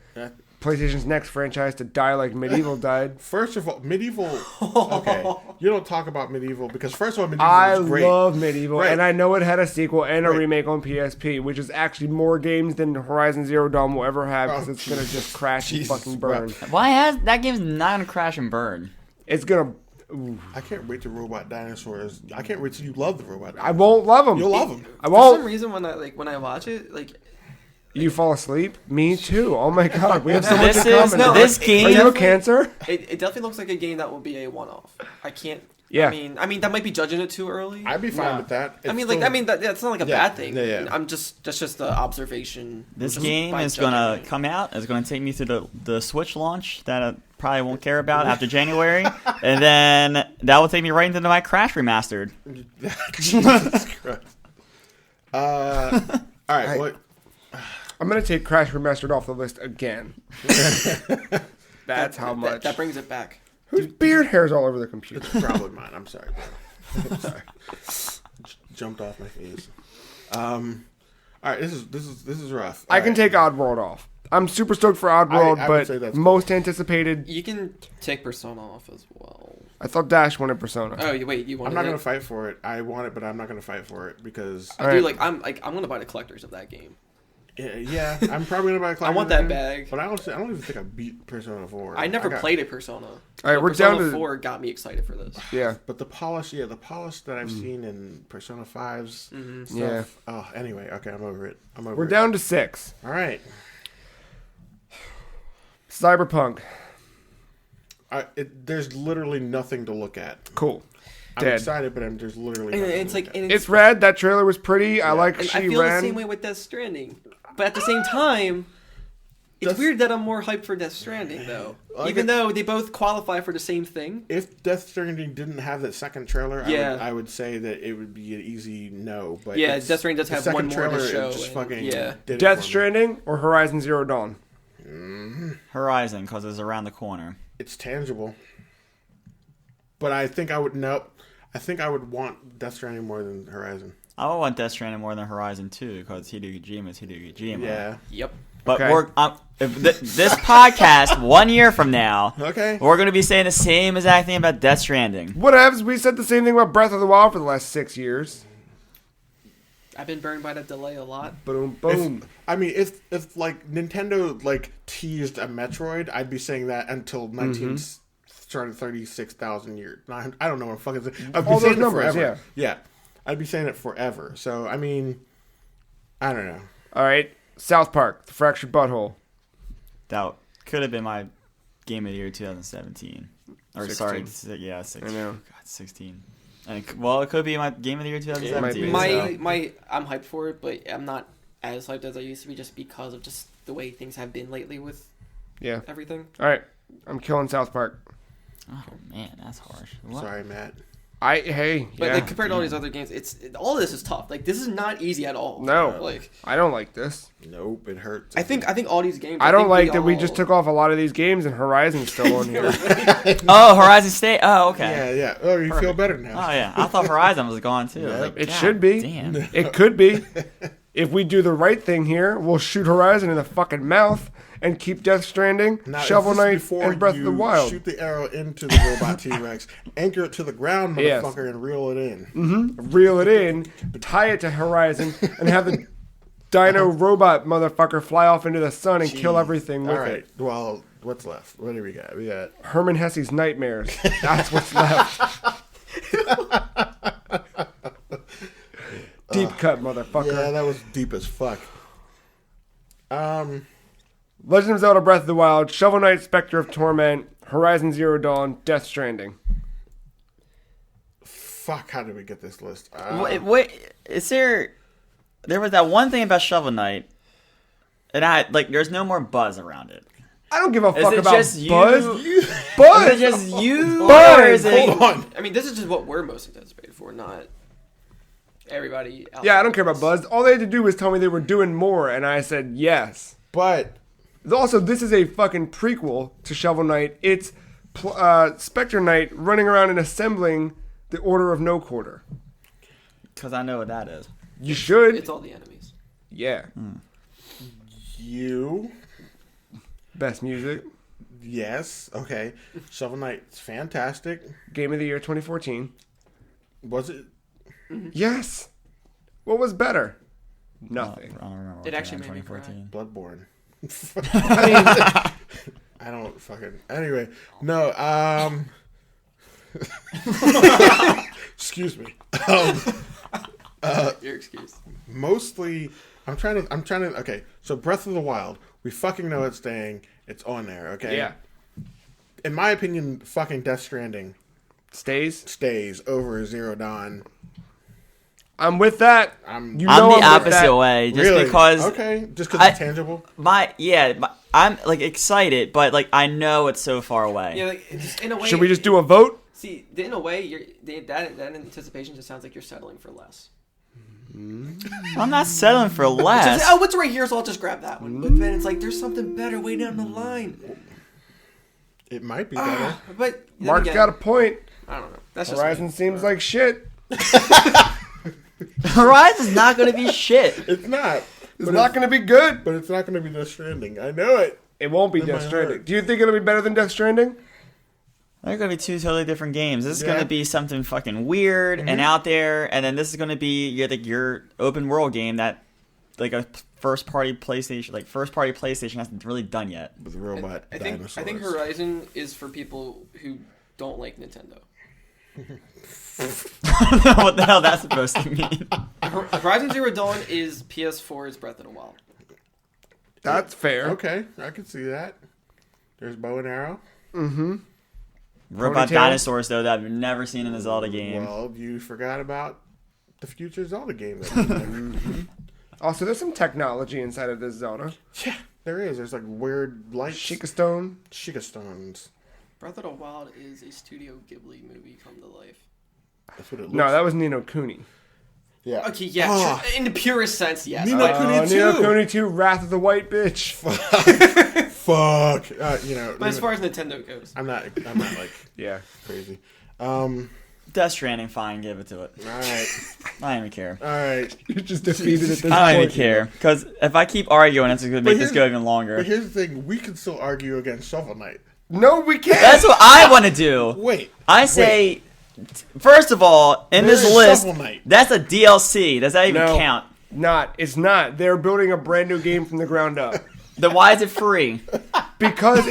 PlayStation's next franchise to die like Medieval died. First of all, Medieval. Okay, you don't talk about Medieval because first of all, Medieval I is great. love Medieval, Right. and I know it had a sequel and a Right. remake on PSP, which is actually more games than Horizon Zero Dawn will ever have because it's gonna just crash and Jesus, fucking bro. burn. Why has that game's not gonna crash and burn? It's gonna. Ooh. I can't wait to robot dinosaurs. I can't wait till you love the robot. I won't love them. You'll love them. I For won't. some reason, when I watch it, like You fall asleep? Me too. Oh my god, we have so much This in is common. this Are game. you a Cancer? it definitely looks like a game that will be a one-off. I can't. Yeah. I mean that might be judging it too early. I'd be fine with that. I mean, that's not like a Yeah, bad thing. yeah. That's just the observation. This Just game by is judging gonna it. come out. It's gonna take me through the Switch launch that I probably won't care about after January, and then that will take me right into my Crash remastered. Jesus Christ. All right. What? I'm gonna take Crash Remastered off the list again. That's how much. That brings it back. Whose beard hair's all over the computer? It's probably mine. I'm sorry, bro. I'm sorry. Jumped off my face. All right. This is rough. I can take Oddworld off. I'm super stoked for Oddworld, I would say that's but most anticipated. You can take Persona off as well. I thought Dash wanted Persona. Oh, you want? I'm not gonna fight for it. I want it, but I'm not gonna fight for it because I do I'm gonna buy the collectors of that game. yeah, I'm probably gonna buy a collector. I want that bag. But I don't even think I beat Persona 4. I never played a Persona. All right, we're Persona down to 4 got me excited for this. Yeah. But the polish that I've seen in Persona 5's stuff. Yeah. Oh, anyway, okay, I'm over it. We're down to 6. All right. Cyberpunk. There's literally nothing to look at. Cool. I'm Dead. excited, but there's literally And nothing it's to like look at. and It's red. That trailer was pretty. I like and she I feel ran. the same way with Death Stranding, but at the same time, it's weird that I'm more hyped for Death Stranding though, even though they both qualify for the same thing. If Death Stranding didn't have that second trailer, Yeah. I would say that it would be an easy no. But Yeah, Death Stranding does the have second one more to trailer, show, Just and- fucking yeah. did it Death for me. Stranding or Horizon Zero Dawn? Horizon, because it's around the corner. It's tangible. But I think I would I think I would want Death Stranding more than Horizon. I would want Death Stranding more than Horizon 2 because Hideo Kojima is Hideo Kojima. Yeah. Yep. But Okay. this podcast 1 year from now, Okay. we're going to be saying the same exact thing about Death Stranding. Whatevs. We said the same thing about Breath of the Wild for the last 6 years. I've been burned by that delay a lot. Boom, boom. If like Nintendo like teased a Metroid, I'd be saying that until 36,000 years. I don't know what I'm fucking saying. I'd be All saying those it numbers, forever. Yeah. I'd be saying it forever. So I mean, I don't know. All right. South Park, The Fractured Butthole. That could have been my Game of the Year 2017. Or 16. sorry, 16. I know. God, 16. And it could be my Game of the Year 2017. might so. My I'm hyped for it, but I'm not as hyped as I used to be just because of just the way things have been lately with Yeah. everything. All right. I'm killing South Park. Oh man, that's harsh. What? Sorry, Matt. Hey. But Yeah. like, compared to all these other games, all of this is tough. Like this is not easy at all. No. Like I don't like this. Nope, it hurts. I think all these games. I don't think like that we all- just took off a lot of these games and Horizon's still on here. Oh, Horizon State. Oh, okay. Yeah. Oh, you feel better now. Oh yeah, I thought Horizon was gone too. I was Yep. like, It God should be. Damn. It could be. If we do the right thing here, we'll shoot Horizon in the fucking mouth and keep Death Stranding, Now, Shovel this is Knight, before and Breath of the you Wild. Shoot the arrow into the robot T-Rex, anchor it to the ground, Yes. motherfucker, and reel it in. Reel it in, tie it to Horizon, and have the dino robot motherfucker fly off into the sun and kill everything with All right. it. Well, what's left? What do we got? We got Herman Hesse's Nightmares. That's what's left. Deep cut, motherfucker. yeah, that was deep as fuck. Legend of Zelda: Breath of the Wild, Shovel Knight: Spectre of Torment, Horizon Zero Dawn, Death Stranding. Fuck, how did we get this list? Wait, is there was that one thing about Shovel Knight, and there's no more buzz around it. I don't give a fuck it about just Buzz. Buzz! Is it just you? Buzz! Or is it... Hold on. I mean, this is just what we're most anticipated for, not everybody else. Yeah, I don't care about Buzz. All they had to do was tell me they were doing more, and I said yes. But Also, this is a fucking prequel to Shovel Knight. It's Spectre Knight running around and assembling the Order of No Quarter. Because I know what that is. You should. It's all the enemies. Yeah. you... Best music. Yes. Okay. Shovel Knight's fantastic. Game of the Year 2014. Was it? Yes. What was better? Nothing. I don't remember. It actually made me cry. Bloodborne. I mean, I don't fucking... Anyway. No, excuse me. Your excuse. Mostly, I'm trying to... Okay, so Breath of the Wild. We fucking know it's staying. It's on there, okay? yeah. In my opinion, fucking Death Stranding stays over Zero Dawn. I'm with that. I'm You I'm know the with opposite that. way, just really? because Okay, just because it's tangible? I'm excited, but I know it's so far away. Yeah, just in a way. Should we just do a vote? See, in a way, that anticipation just sounds like you're settling for less. I'm not settling for less. Just, what's right here, so I'll just grab that one. But then it's like there's something better way down the line. It might be better. But then Mark's again, got a point. I don't know. That's just Horizon me. seems like shit. Horizon's not going to be shit. It's not. It's not going to be good. But it's not going to be Death Stranding. I know it. It won't be In Death my Stranding. heart. Do you think it'll be better than Death Stranding? They're going to be two totally different games. This is Yeah. going to be something fucking weird and out there, and then this is going to be your open world game that a first party PlayStation hasn't really done yet. With robot dinosaurs. I think Horizon is for people who don't like Nintendo. What the hell that's supposed to mean? Horizon Zero Dawn is PS4's Breath of the Wild. That's fair. Okay, I can see that. There's bow and arrow. Mm-hmm. Robot Ponytail? dinosaurs, though, that I've never seen in a Zelda game. Well, you forgot about the future Zelda game. That Also, there's some technology inside of this Zelda. yeah, there is. There's weird lights. Sheikah Stone. Sheikah stones. Breath of the Wild is a Studio Ghibli movie come to life. That's what it looks No, that was Ni no Kuni. Yeah. Okay, yeah, Oh. in the purest sense, yes. Ni no Kuni Ni no 2. Kuni 2, Wrath of the White Bitch. Fuck. But as far as Nintendo goes, I'm not Yeah. crazy. Death Stranding, fine, give it to it. All right. I don't even care. All right. You're just defeated at this I don't point. even care. Because if I keep arguing, it's going to make this go even longer. But here's the thing. We can still argue against Shovel Knight. No, we can't. That's what I want to do. Wait. I say, first of all, in There's this list, Shovel Knight. that's a DLC. Does that even No. count? It's not. They're building a brand new game from the ground up. Then why is it free? Because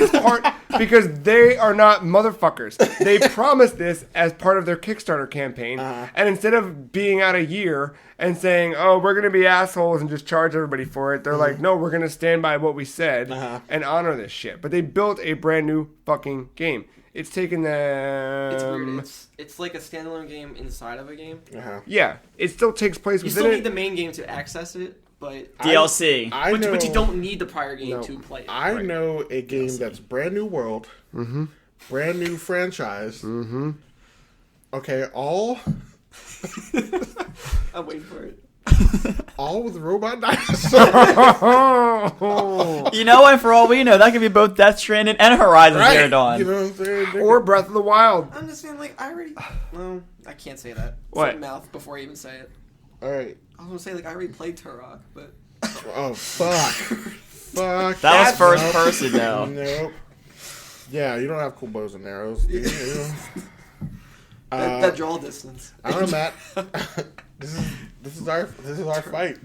because they are not motherfuckers. They promised this as part of their Kickstarter campaign, and instead of being out a year and saying, "Oh, we're gonna be assholes and just charge everybody for it," they're like, "No, we're gonna stand by what we said and honor this shit." But they built a brand new fucking game. It's taken them. it's weird. It's like a standalone game inside of a game. Yeah, it still takes place You within still it. need the main game to access it, but DLC. but you don't need the prior game No, to play it. I know a game that's brand new world, brand new franchise. Okay, all I'm waiting for it. all with robot dinosaurs. You know what? For all we know, that could be both Death Stranding and Horizon Zero Dawn. You know what I'm saying? Or Breath of the Wild. I'm just saying, I already. No, I can't say that. What? Say mouth before I even say it. All right. I was gonna say I already played Turok, but Oh fuck. Fuck. That was first Nope. person, though. Nope. Yeah, you don't have cool bows and arrows. Do you? that draw distance. I don't know, Matt. This is our fight.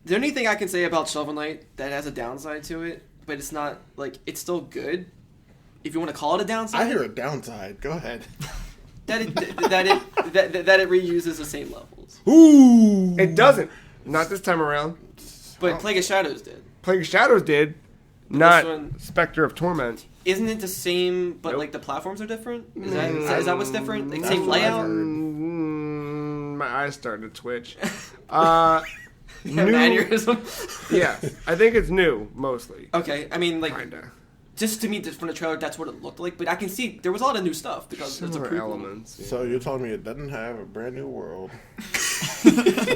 The only thing I can say about Shovel Knight that has a downside to it, but it's not it's still good. If you want to call it a downside, I hear a downside. Go ahead. that it reuses the same levels. Ooh. It doesn't. Not this time around. But Plague of Shadows did. Plague of Shadows did, But not this one- Spectre of Torment. Isn't it the same, but Nope. like the platforms are different? Is that what's different? Like, That's same what I've layout? heard. My eyes started to twitch. An aneurysm? Yeah, I think it's new, mostly. Okay, I mean, like, Kinda. just to me, just from the trailer, that's what it looked like. But I can see there was a lot of new stuff because it's a Similar prequel. elements. Yeah. So you're telling me it doesn't have a brand new world?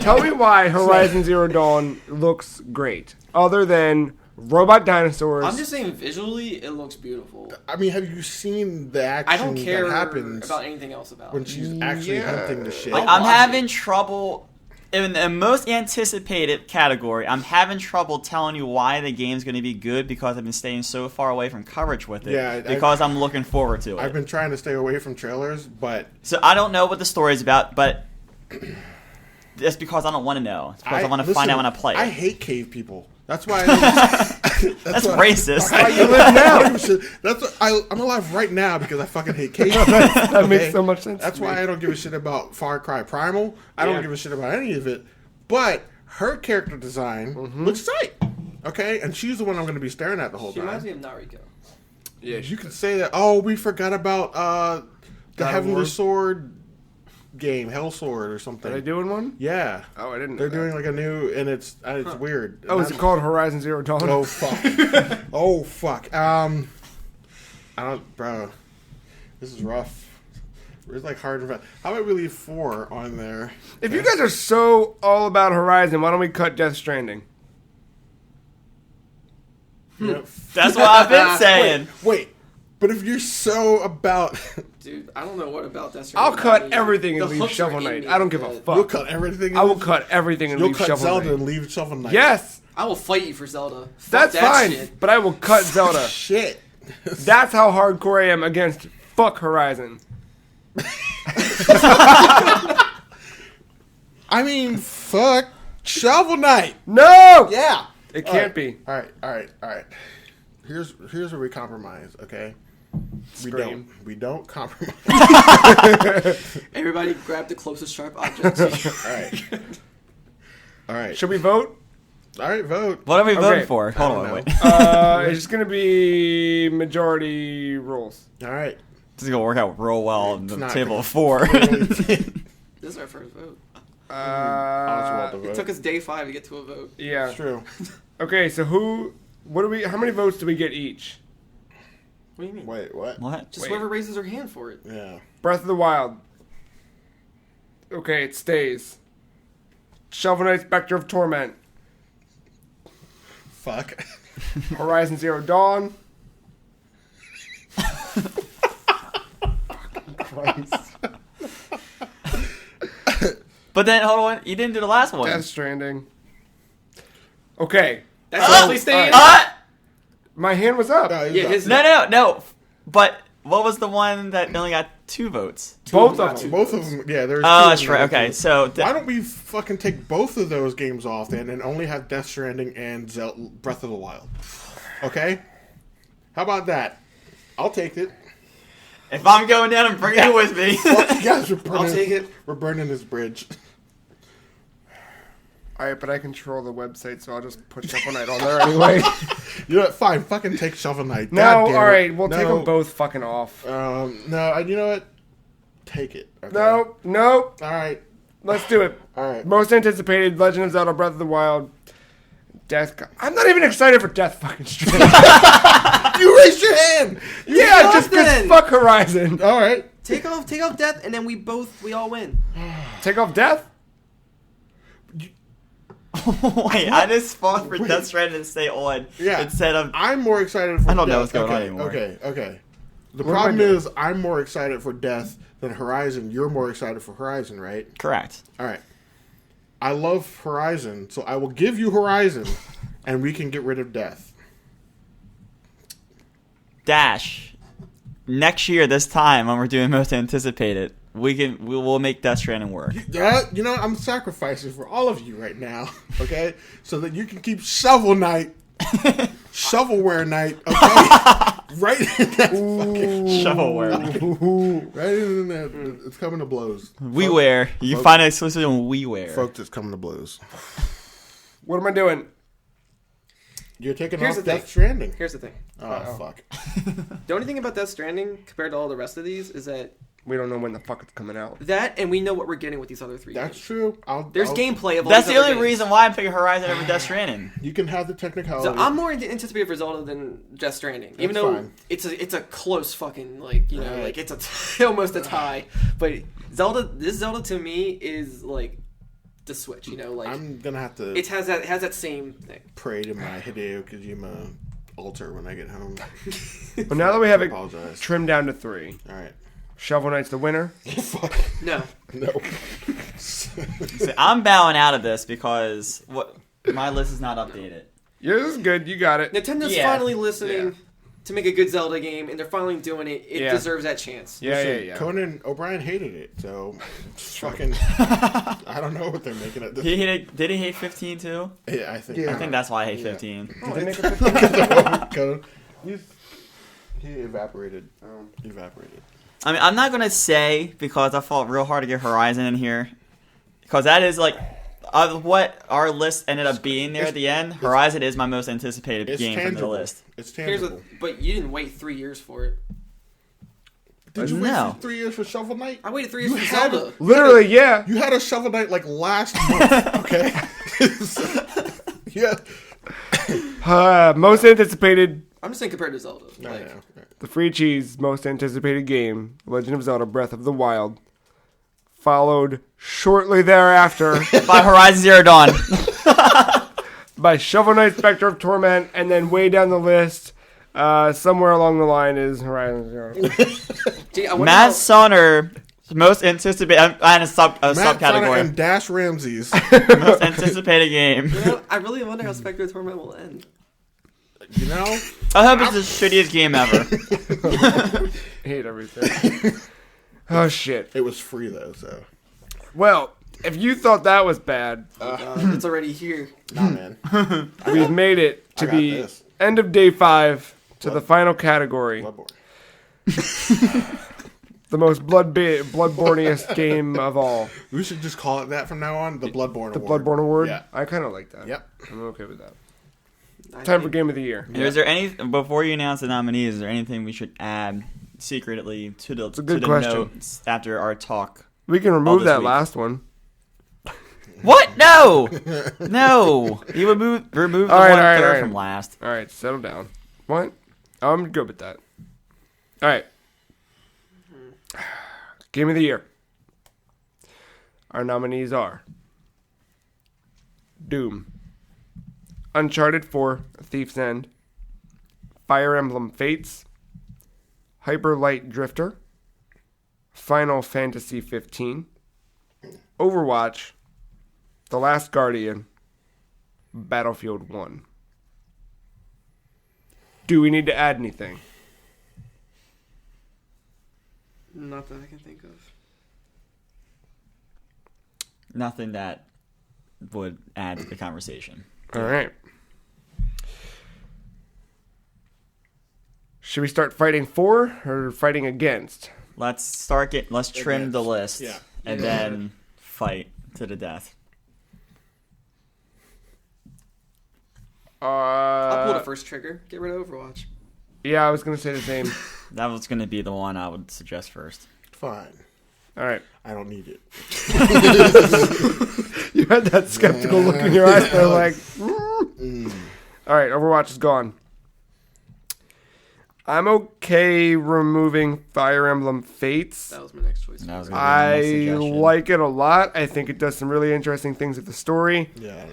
Tell me why Horizon Zero Dawn looks great, other than robot dinosaurs. I'm just saying, visually, it looks beautiful. I mean, have you seen the action I don't care that happens about anything else about when it. she's actually hunting the shit? Like, I'll I'm watch having it. trouble in the most anticipated category. I'm having trouble telling you why the game's going to be good because I've been staying so far away from coverage with it. Yeah, because I'm looking forward to it. I've been trying to stay away from trailers, but So I don't know what the story's about, but that's because I don't want to know. It's because I want to find out when I play it. I hate cave people. That's why. That's why- racist. Why you live now? That's why I'm alive right now because I fucking hate cave. That makes so much sense. That's to me. why I don't give a shit about Far Cry Primal. I don't give a shit about any of it. But her character design looks tight. Okay, and she's the one I'm going to be staring at the whole She reminds time. me of Nariko. Yeah, You could say that. Oh, we forgot about the God of Heavenly War? Sword game, Hell Sword or something. Are they doing one? Yeah. Oh, I didn't know They're that. doing like a new, and it's weird. Oh, is it called Horizon Zero Dawn? Oh fuck! Oh fuck! I don't, bro. This is rough. It's like hard to find. How about we leave 4 on there? If you guys are so all about Horizon, why don't we cut Death Stranding? Yep. That's what I've been saying. Wait, but if you're so about, Dude, I don't know what about that. I'll cut everything and leave Shovel Knight. I don't give a you'll fuck. cut everything. I will cut everything and You'll leave cut Shovel Zelda Knight. and leave Shovel Knight. Yes, I will fight you for Zelda. Fuck that's that fine, shit. but I will cut Zelda. Shit. That's how hardcore I am against fuck Horizon. I mean, fuck Shovel Knight. No! Yeah. It can't be. All right. Here's where we compromise. Okay. Scream. We don't compromise. Everybody grab the closest sharp object to you. All right. Should we vote? All right. Vote. What are we voting Okay. for? I Hold don't on, know. wait. It's just gonna be majority rules. All right. This is going to work out real well in the It's not table gonna- of 4. This is our first vote. It took us day 5 to get to a vote. Yeah. It's true. Okay, so how many votes do we get each? What do you mean? Wait, what? What? Just Wait. whoever raises their hand for it. Yeah. Breath of the Wild. Okay, it stays. Shovel Knight Spectre of Torment. Fuck. Horizon Zero Dawn. Christ. But then, hold on, you didn't do the last one. Death Stranding. Okay. That's actually staying. My hand was up. Yeah, his No. But what was the one that only got 2 votes? Both of them. Both of them. Yeah. There's. Oh, two that's of right. them. Okay, so Why don't we fucking take both of those games off then and only have Death Stranding and Breath of the Wild? Okay? How about that? I'll take it. if I'm going down and bring you with me. Fuck you guys, we're burning, I'll take it. We're burning this bridge. Alright, but I control the website, so I'll just put Shovel Knight on there anyway. You know what? Fine. Fucking take Shovel Knight. No, God damn it. alright, we'll take No. them both fucking off. No, you know what? Take it. Okay? No. All right. Let's do it. All right. Most anticipated, Legend of Zelda Breath of the Wild. I'm not even excited for Death fucking Stranding. You raised your hand. Yeah, Fuck just because then. fuck Horizon. All right. Take off Death, and then we all win. Take off Death? Wait, I just fought for Wait. Death Stranding to stay on Yeah. instead of. I'm more excited for I don't know Death. what's going on Okay, anymore. Okay. The What am I problem doing? is I'm more excited for Death than Horizon. You're more excited for Horizon, right? Correct. All right. I love Horizon, so I will give you Horizon, and we can get rid of Death. Dash. Next year, this time when we're doing most anticipated, we'll make Death Stranding work. You know, I'm sacrificing for all of you right now, okay? So that you can keep Shovel Knight, Shovelware Night, okay? Right in that fucking Shovelware. right in that. It's coming to blows. WiiWare. You can find it exclusively on WiiWare. Folks, it's coming to blows. What am I doing? You're taking Here's off the thing. Death Stranding. Here's the thing. Oh, fuck. The only thing about Death Stranding compared to all the rest of these is that We don't know when the fuck it's coming out. and we know what we're getting with these other 3 That's games. true. There's gameplay of all That's these the other only games. reason why I'm picking Horizon over Death Stranding. You can have the technicality. So I'm more anticipated for Zelda than Death Stranding, even That's though fine. it's a close fucking like Right. it's almost a tie. But this Zelda to me is like the Switch, like I'm gonna have to it has that same thing. pray to my Hideo Kojima altar when I get home. But now that we have it Apologize. trimmed down to 3, All right. Shovel Knight's the winner. Fuck. No, No. See, I'm bowing out of this because my list is not updated. Yours is good. You got it. Nintendo finally listening to make a good Zelda game, and they're finally doing it. It deserves that chance. Yeah. Conan O'Brien hated it, so fucking. I don't know what they're making it. Did he hate 15 too? Yeah, I think. I think that's why I hate 15. Did they make a Conan. He evaporated. Evaporated. I mean, I'm not gonna say because I fought real hard to get Horizon in here, because that is like what our list ended up being there at the end. Horizon is my most anticipated game from the list. It's tangible. But you didn't wait 3 years for it. Did you No. wait 3 years for Shovel Knight? I waited 3 years for had Zelda. Literally, yeah. You had a Shovel Knight like last month, okay? Yeah. Most anticipated, I'm just saying compared to Zelda. I Like, know. the free cheese, most anticipated game, Legend of Zelda Breath of the Wild, followed shortly thereafter By Horizon Zero Dawn. by Shovel Knight Spectre of Torment, and then way down the list, somewhere along the line is Horizon Zero. gee, I wonder Matt how- Sonner, most anticipated. I had a Matt Sonner subcategory. and Dash Ramses. Most anticipated game. I really wonder how Spectre of Torment will end. You know? I hope it's the shittiest game ever. Hate everything. Oh, shit. It was free though, so. Well, if you thought that was bad, It's already here. Nah, man. we've made it to I got the this. end of day 5 to the final category. Bloodborne. The most bloodborniest game of all. We should just call it that from now on. The Bloodborne The Award. Bloodborne Award? Yeah. I kind of like that. Yep. I'm okay with that. I Time for think- Game of the Year. Is there any before you announce the nominees? Is there anything we should add secretly to the good to the question. notes after our talk? We can remove this that week. last one. What? No, no. You remove the All right, one all right, third all right. from last. All right, settle down. What? I'm good with that. All right. Game of the Year. Our nominees are Doom, Uncharted 4, A Thief's End, Fire Emblem Fates, Hyper Light Drifter, Final Fantasy 15, Overwatch, The Last Guardian, Battlefield 1. Do we need to add anything? Not that I can think of. Nothing that would add to the conversation. All right. Should we start fighting for or fighting against? Let's let's trim the list, Yeah. and then fight to the death. I'll pull the first trigger. Get rid of Overwatch. Yeah, I was going to say the same. That was going to be the one I would suggest first. Fine. All right. I don't need it. You had that skeptical look in your eyes. They're like, all right, Overwatch is gone. Um, I'm okay removing Fire Emblem Fates. That was my next choice. That was gonna be my I suggestion. like it a lot. I think it does some really interesting things with the story. Yeah.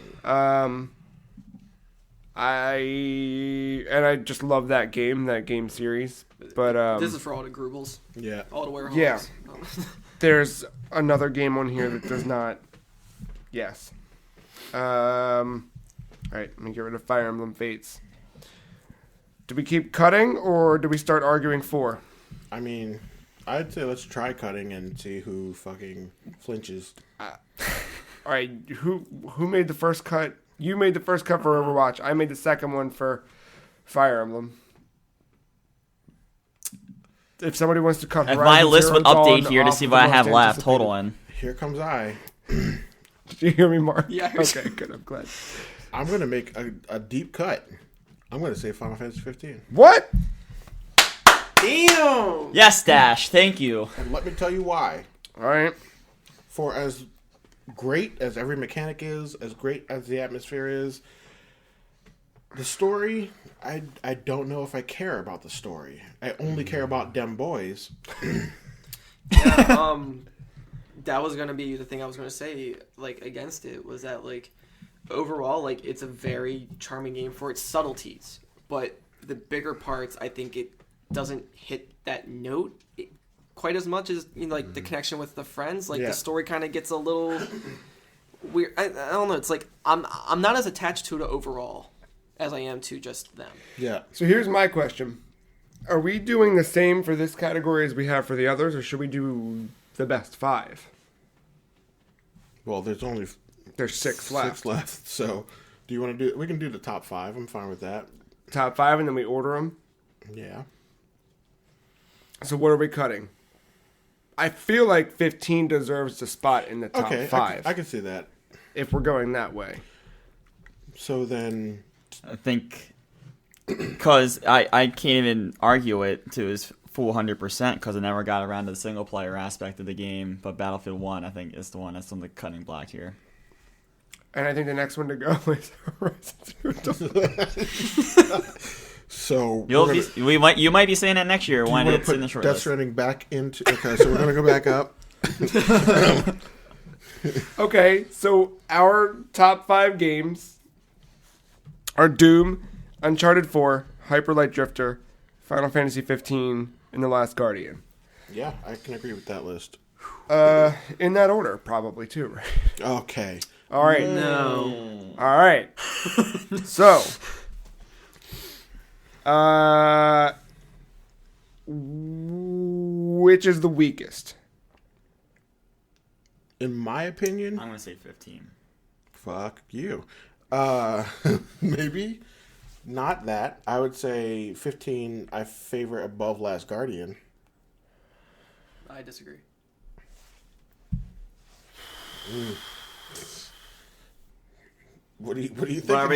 I just love that game series. But This is for all the Grubbles, Yeah. all the werewolves. Yeah. there's another game on here that does not. Yes. All right, let me get rid of Fire Emblem Fates. Do we keep cutting or do we start arguing for? I mean, I'd say let's try cutting and see who fucking flinches. All right, who made the first cut? You made the first cut for Overwatch. I made the second one for Fire Emblem. If somebody wants to cut If Horizon my list Zero would Dawn update here to off see the what I most have left, anticipated- total in. Here comes I. Did you hear me, Mark? Yeah, I heard Okay, good. I'm glad. I'm gonna make a deep cut. I'm going to say Final Fantasy 15. What? Damn. Yes, Dash. Thank you. And let me tell you why. All right. For as great as every mechanic is, as great as the atmosphere is, the story, I don't know if I care about the story. I only care about them boys. Yeah, that was gonna be the thing I was gonna say, like, against it, was that, like, overall, like, it's a very charming game for its subtleties, but the bigger parts, I think it doesn't hit that note quite as much as, you know, like, the connection with the friends. Like, the story kind of gets a little weird. I don't know. It's like I'm not as attached to it overall as I am to just them. Yeah. So here's my question. Are we doing the same for this category as we have for the others, or should we do the best 5? Well, there's only... There's 6 left. 6 left. So, do you want to do... We can do the top 5. I'm fine with that. Top 5, and then we order them? Yeah. So what are we cutting? I feel like 15 deserves a spot in the top 5. I can see that. If we're going that way. So then... I think... Because I can't even argue it to his full 100% because I never got around to the single-player aspect of the game. But Battlefield 1, I think, is the one that's on the cutting block here. And I think the next one to go is Horizon Zero Dawn. So you might be saying that next year when it's in the short Death list. Stranding back into... Okay, so we're going to go back up. Okay, so our top 5 games are Doom, Uncharted 4, Hyper Light Drifter, Final Fantasy 15, and The Last Guardian. Yeah, I can agree with that list. In that order, probably, too, right? Okay. All right. No. All right. So, which is the weakest? In my opinion... I'm going to say 15. Fuck you. Maybe not that. I would say 15 I favor above Last Guardian. I disagree. What do you think? But are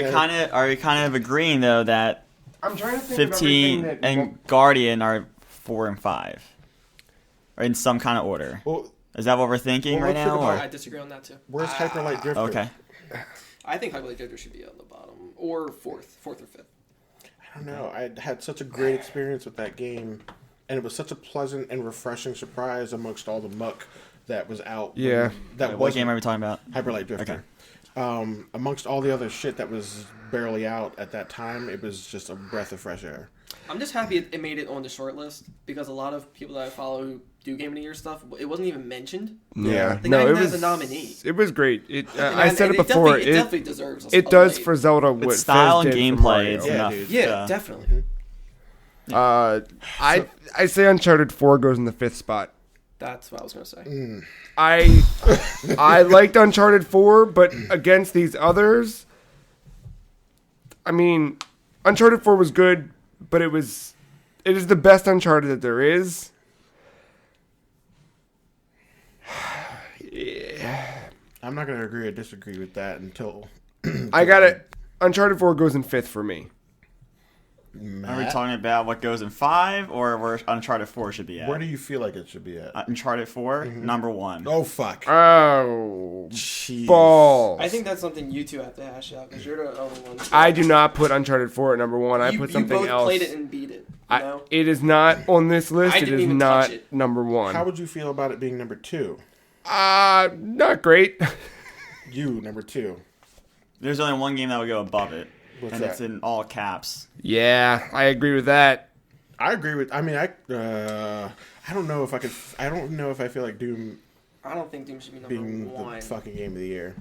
we kind of agreeing though that I'm trying to think 15 of and Guardian are 4 and 5, or in some kind of order? Well, Is that what we're thinking Well, right let's now? think Or? about I disagree on that too. where's Hyper Light Drifter? Okay. I think Hyper Light Drifter should be on the bottom, or fourth or fifth. I don't know. I had such a great experience with that game, and it was such a pleasant and refreshing surprise amongst all the muck that was out. Yeah. What game are we talking about? Hyper Light Drifter. Okay. Amongst all the other shit that was barely out at that time, it was just a breath of fresh air. I'm just happy it made it on the short list, because a lot of people that I follow who do Game of the Year stuff, it wasn't even mentioned. Yeah. The No, guy it even has was a nominee. It was great. I And said it before. It definitely deserves a It does spotlight. for Zelda what With style Fez and did for gameplay, it's Mario. Yeah, enough. dude. Yeah, definitely. I say Uncharted 4 goes in the 5th spot. That's what I was going to say. I liked Uncharted 4, but against these others, I mean, Uncharted 4 was good, but it is the best Uncharted that there is. I'm not going to agree or disagree with that until... I got it. Uncharted 4 goes in 5th for me. Are we talking about what goes in 5, or where Uncharted 4 should be at? Where do you feel like it should be at? Uncharted 4, number 1. Oh, fuck. Oh, Jeez. balls. I think that's something you two have to hash out, because you're the only ones. I do not put Uncharted 4 at number 1. I put something you both else. played it and beat it. You know? It is not on this list. I It didn't is even not touch it. number 1. How would you feel about it being number 2? Not great. You, number 2. There's only one game that would go above it, What's and that? it's in all caps. Yeah, I agree with that. I agree with... I mean, I don't know if I could... I don't know if I feel like Doom I don't think Doom should be number being 1. the fucking game of the year.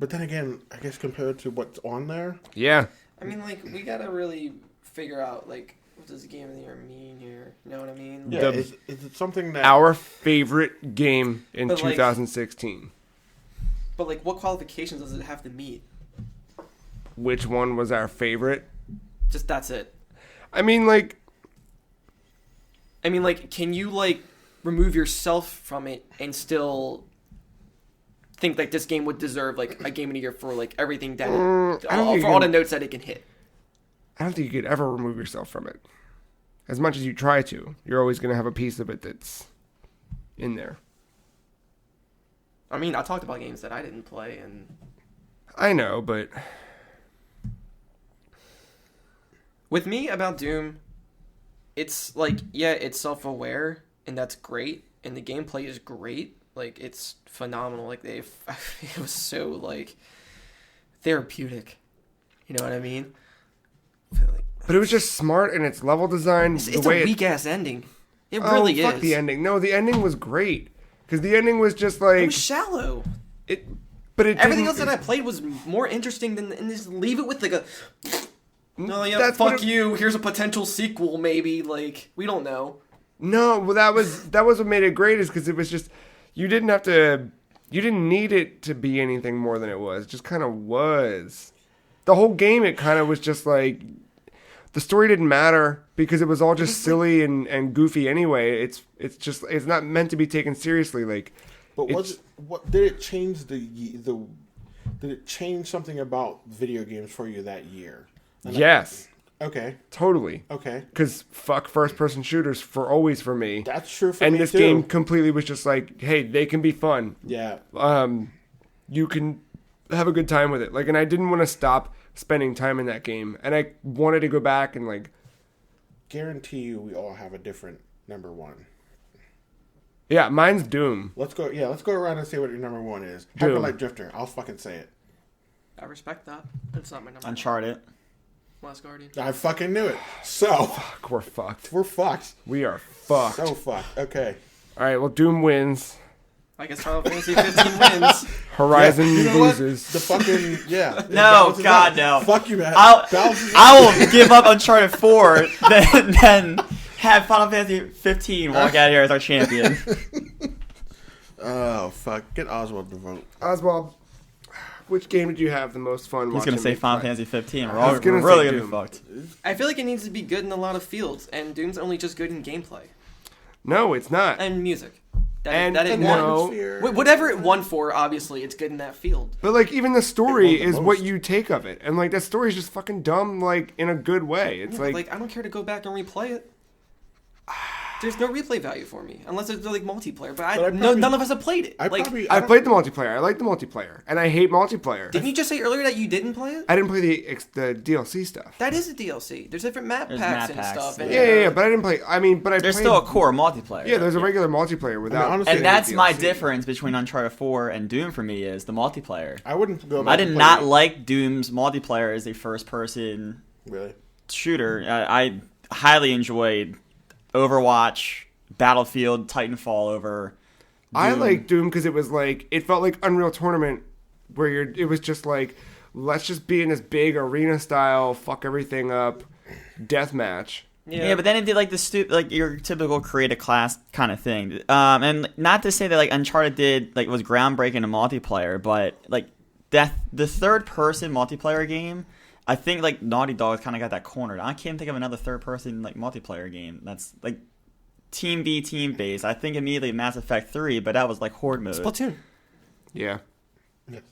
But then again, I guess compared to what's on there... Yeah. I mean, like, we gotta really figure out, like, what does Game of the Year mean here? You know what I mean? Yeah, The- is it something that... Our favorite game in But, like- 2016. But, like, what qualifications does it have to meet? Which one was our favorite? Just that's it. I mean, like, Can you, like, remove yourself from it and still think, like, this game would deserve, like, a Game of the Year for, like, everything that... I don't think for you all the can- notes that it can hit? I don't think you could ever remove yourself from it. As much as you try to, you're always going to have a piece of it that's in there. I mean, I talked about games that I didn't play, and I know, but with me about Doom, it's like, yeah, it's self-aware, and that's great, and the gameplay is great. Like, it's phenomenal. Like, it was so, like, therapeutic. You know what I mean? But it was just smart in its level design. It's a weak-ass ending. It really is. Fuck the ending. No, the ending was great. Because the ending was just like... It was shallow. Everything else that I played was more interesting than... And just leave it with like a... No, yeah, fuck you. Here's a potential sequel, maybe. Like, we don't know. No, well, that was what made it great, is because it was just... You didn't have to... You didn't need it to be anything more than it was. It just kind of was. The whole game, it kind of was just like... The story didn't matter because it was all just silly and goofy anyway. It's not meant to be taken seriously. Like, but what did it change did it change something about video games for you that year? Yes. Okay. Totally. Okay. Because fuck first-person shooters for me. That's true for me and this too. game completely was just like, hey, they can be fun. Yeah. You can have a good time with it. Like, and I didn't want to stop spending time in that game, and I wanted to go back and like guarantee you we all have a different number one. Yeah, mine's Doom. Let's go around and say what your number one is. Doom. Hyper Light Drifter. I'll fucking say it. I respect that. It's not my number. Uncharted. Last Guardian. I fucking knew it. So fuck, we're fucked. We're fucked. We are fucked. So fucked. Okay. All right, well, Doom wins. I guess Final Fantasy 15 wins. Horizon you know loses. What? The fucking No, God, no. Fuck you, man. I will give up Uncharted 4, then have Final Fantasy 15 walk out here as our champion. Oh fuck! Get Oswald to vote. Oswald, which game did you have the most fun watching? He's gonna say Final play? Fantasy 15. We're really gonna be fucked. I feel like it needs to be good in a lot of fields, and Doom's only just good in gameplay No, it's not. and music. And it no. won. Whatever it won for, obviously, it's good in that field. But like, even the story It won the is most. what you take of it, and like that story is just fucking dumb, like in a good way. It's Yeah, like I don't care to go back and replay it. There's no replay value for me unless it's like multiplayer. But none of us have played it. I played the multiplayer. I like the multiplayer, and I hate multiplayer. Didn't you just say earlier that you didn't play it? I didn't play the DLC stuff. That is a DLC. There's different map packs and stuff. And Yeah, but I didn't play. I mean, but I. There's played, still a core multiplayer. Yeah, there's a regular multiplayer without. honestly, And that's DLC. my difference between Uncharted 4 and Doom for me is the multiplayer. I wouldn't go back. I did and not play like Doom's multiplayer as a first-person Really? shooter. I highly enjoyed Overwatch, Battlefield, Titanfall over Doom. I like Doom because it was like it felt like Unreal Tournament, where it was just like, let's just be in this big arena style, fuck everything up, deathmatch. Yeah, but then it did like the like your typical create a class kind of thing. And not to say that like Uncharted did like was groundbreaking in multiplayer, but like the third person multiplayer game, I think like Naughty Dog kind of got that cornered. I can't think of another third person like multiplayer game that's like team v team based. I think immediately Mass Effect 3, but that was like horde mode. Splatoon. Yeah. Yes.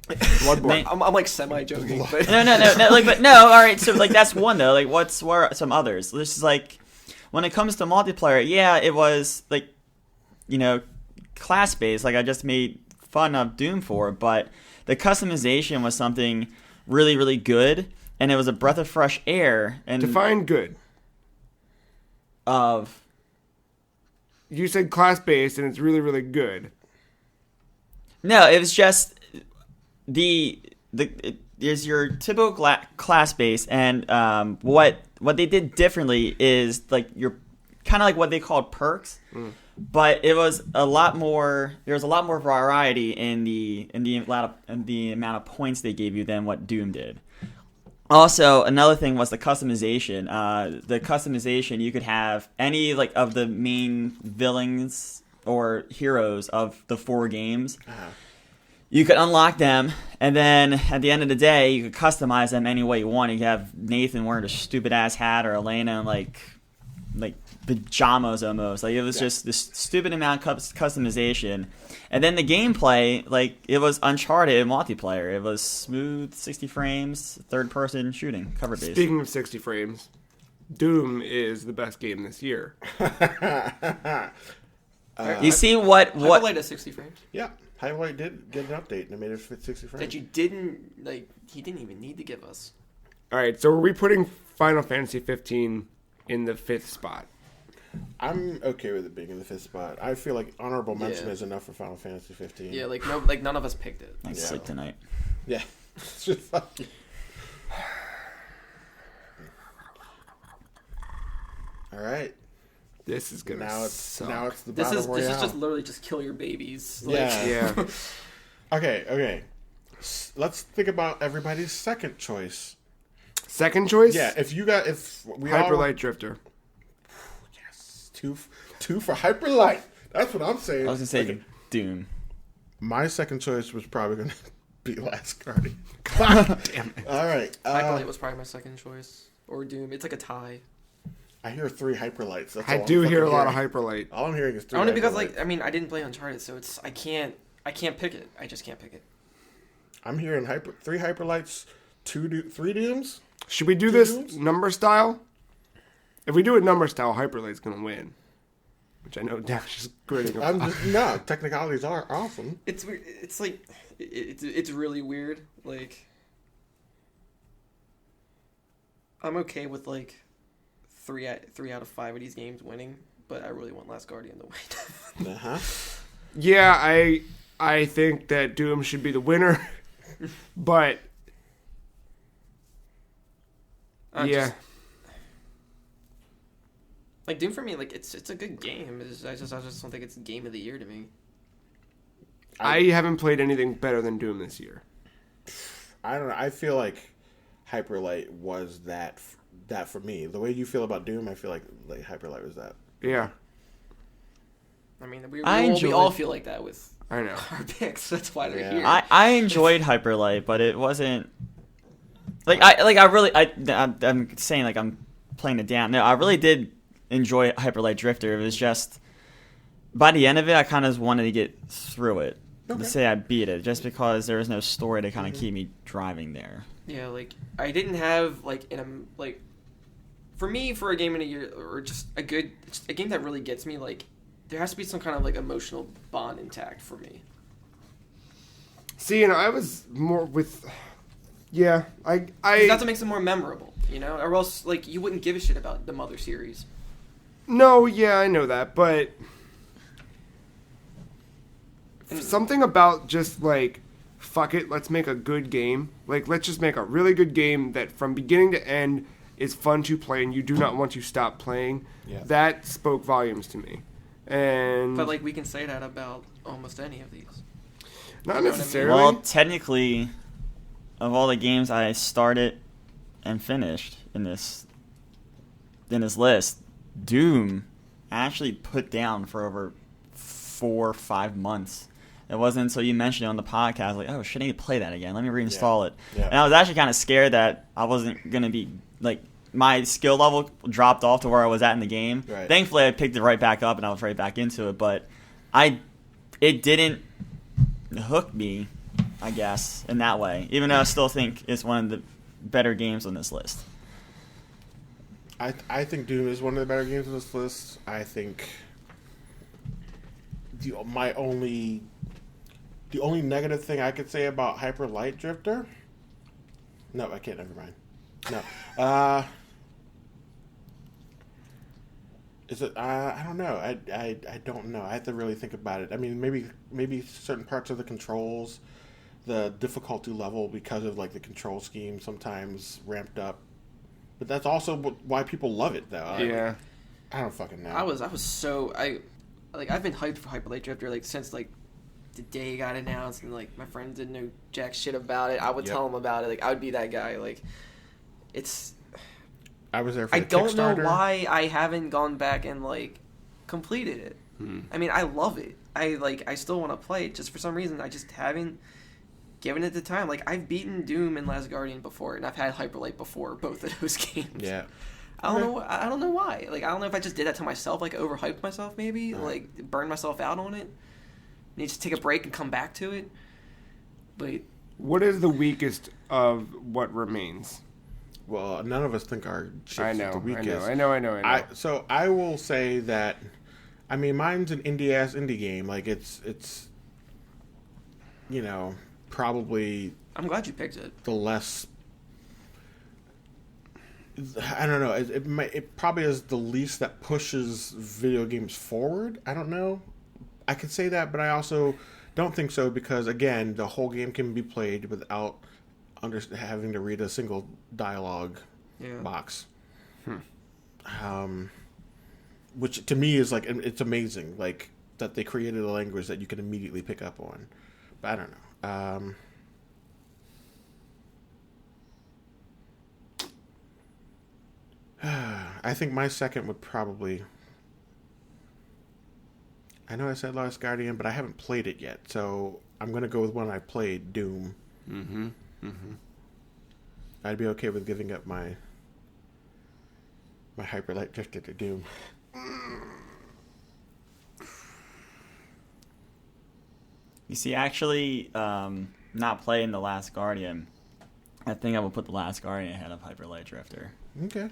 Bloodborne. I'm like semi joking, but No. Like, but no. All right. So like that's one though. Like, where are some others? This is like when it comes to multiplayer. Yeah, it was like class based. Like I just made fun of Doom for, but the customization was something really really good, and it was a breath of fresh air. And Define good. Of You said class based, and it's really really good. no, it was just it is your typical class base, and what they did differently is like your kind of like what they called perks, but it was a lot more. There was a lot more variety in the amount of points they gave you than what Doom did. Also, another thing was the customization. The customization, you could have any like of the main villains or heroes of the 4 games. Uh-huh. You could unlock them, and then at the end of the day, you could customize them any way you want. You could have Nathan wearing a stupid ass hat, or Elena like like pajamas almost. Like it was just this stupid amount of customization, and then the gameplay, like it was Uncharted in multiplayer. It was smooth 60 frames, third person shooting, cover based. Speaking of 60 frames, Doom is the best game this year. You see what Hyperlight at 60 frames. Yeah, Hyperlight did get an update and it made it fit 60 frames. That you didn't like. He didn't even need to give us. All right, so are we putting Final Fantasy 15 in the 5th spot? I'm okay with it being in the 5th spot. I feel like honorable mention is enough for Final Fantasy 15. Yeah, like none of us picked it. I sleep tonight. Yeah. It's just fucking... All right. This is gonna suck. Now it's the This battle is royale. this is just literally just kill your babies. Like, Yeah. Okay. Let's think about everybody's second choice. Second choice? Yeah, if we Hyperlight Drifter. Yes, two for Hyperlight. That's what I'm saying. I was gonna say Doom. My second choice was probably gonna be Last Guardian. God damn it. All right. Hyperlight was probably my second choice, or Doom. It's like a tie. I hear 3 Hyperlights. That's I all do I'm hear a fucking lot of hearing. Hyperlight. All I'm hearing is 3 Only because Hyperlights. I didn't play Uncharted, so I can't pick it. I just can't pick it. I'm hearing 3 Hyperlights, 3 Dooms. Should we do Two this Dooms? number style? If we do it number style, Hyperlight's gonna win. Which I know Dash is gritting about. No, technicalities are awesome. It's weird. It's like it's really weird. Like I'm okay with like 3 out of 5 of these games winning, but I really want Last Guardian to win. Yeah, I think that Doom should be the winner, but Like Doom for me, like it's a good game. I just don't think it's game of the year to me. I haven't played anything better than Doom this year. I don't know. I feel like Hyperlight was that for me. The way you feel about Doom, I feel like Hyperlight was that. Yeah, I mean, we enjoyed- all feel like that with I know. our picks. That's why they're here. I enjoyed Hyperlight, but it wasn't I'm saying like I'm playing it down. No, I really did enjoy Hyperlight Drifter. It was just by the end of it, I kind of wanted to get through it. Okay. To say I beat it, just because there was no story to kind of keep me driving there. Yeah, like I didn't have for me, for a game in a year, or just a game that really gets me, like there has to be some kind of like emotional bond intact for me. See, and I was more with. Yeah, I That makes it more memorable, or else like you wouldn't give a shit about the Mother series. No, yeah, I know that, but something about just like, fuck it, let's make a good game. Like, let's just make a really good game that from beginning to end is fun to play and you do not want to stop playing. Yeah. That spoke volumes to me. And But like we can say that about almost any of these. not what I mean? necessarily. Well, technically, of all the games I started and finished in this list, Doom I actually put down for over 4 or 5 months. It wasn't until you mentioned it on the podcast, like, oh, should I need to play that again? Let me reinstall it. Yeah. And I was actually kind of scared that I wasn't going to be, like, my skill level dropped off to where I was at in the game. Right. Thankfully, I picked it right back up and I was right back into it, but it didn't hook me, I guess, in that way, even though I still think it's one of the better games on this list. I think Doom is one of the better games on this list. I think the only negative thing I could say about Hyperlight Drifter. No, I can't. Never mind. No. Is it? I don't know. I don't know. I have to really think about it. I mean, maybe certain parts of the controls, the difficulty level because of like the control scheme sometimes ramped up. But that's also why people love it, though. Yeah. I don't fucking know. I've been hyped for Hyperlight Drifter like since like the day it got announced, and like my friends didn't know jack shit about it. I would tell them about it. Like I would be that guy. Like I was there for I the don't know Kickstarter. why I haven't gone back and like completed it. I mean, I love it. I still want to play it. Just for some reason, I just haven't given it the time. Like I've beaten Doom and Last Guardian before, and I've had Hyperlight before both of those games. Yeah. I don't know why. Like, I don't know if I just did that to myself, like overhyped myself maybe, like burned myself out on it. Need to take a break and come back to it. But what is the weakest of what remains? Well, none of us think our shit's the weakest. I know. So I will say that, I mean, mine's an indie game. Like, it's probably... I'm glad you picked it. The less... I don't know. It probably is the least that pushes video games forward. I don't know. I could say that, but I also don't think so because, again, the whole game can be played without having to read a single dialogue box. Which to me is like, it's amazing, like that they created a language that you can immediately pick up on. But I don't know. I think my second would probably... I know I said Last Guardian, but I haven't played it yet, so I'm going to go with one I played, Doom. I'd be okay with giving up my Hyper Light Drifter to Doom. You see, actually, not playing The Last Guardian, I think I would put The Last Guardian ahead of Hyper Light Drifter. Okay.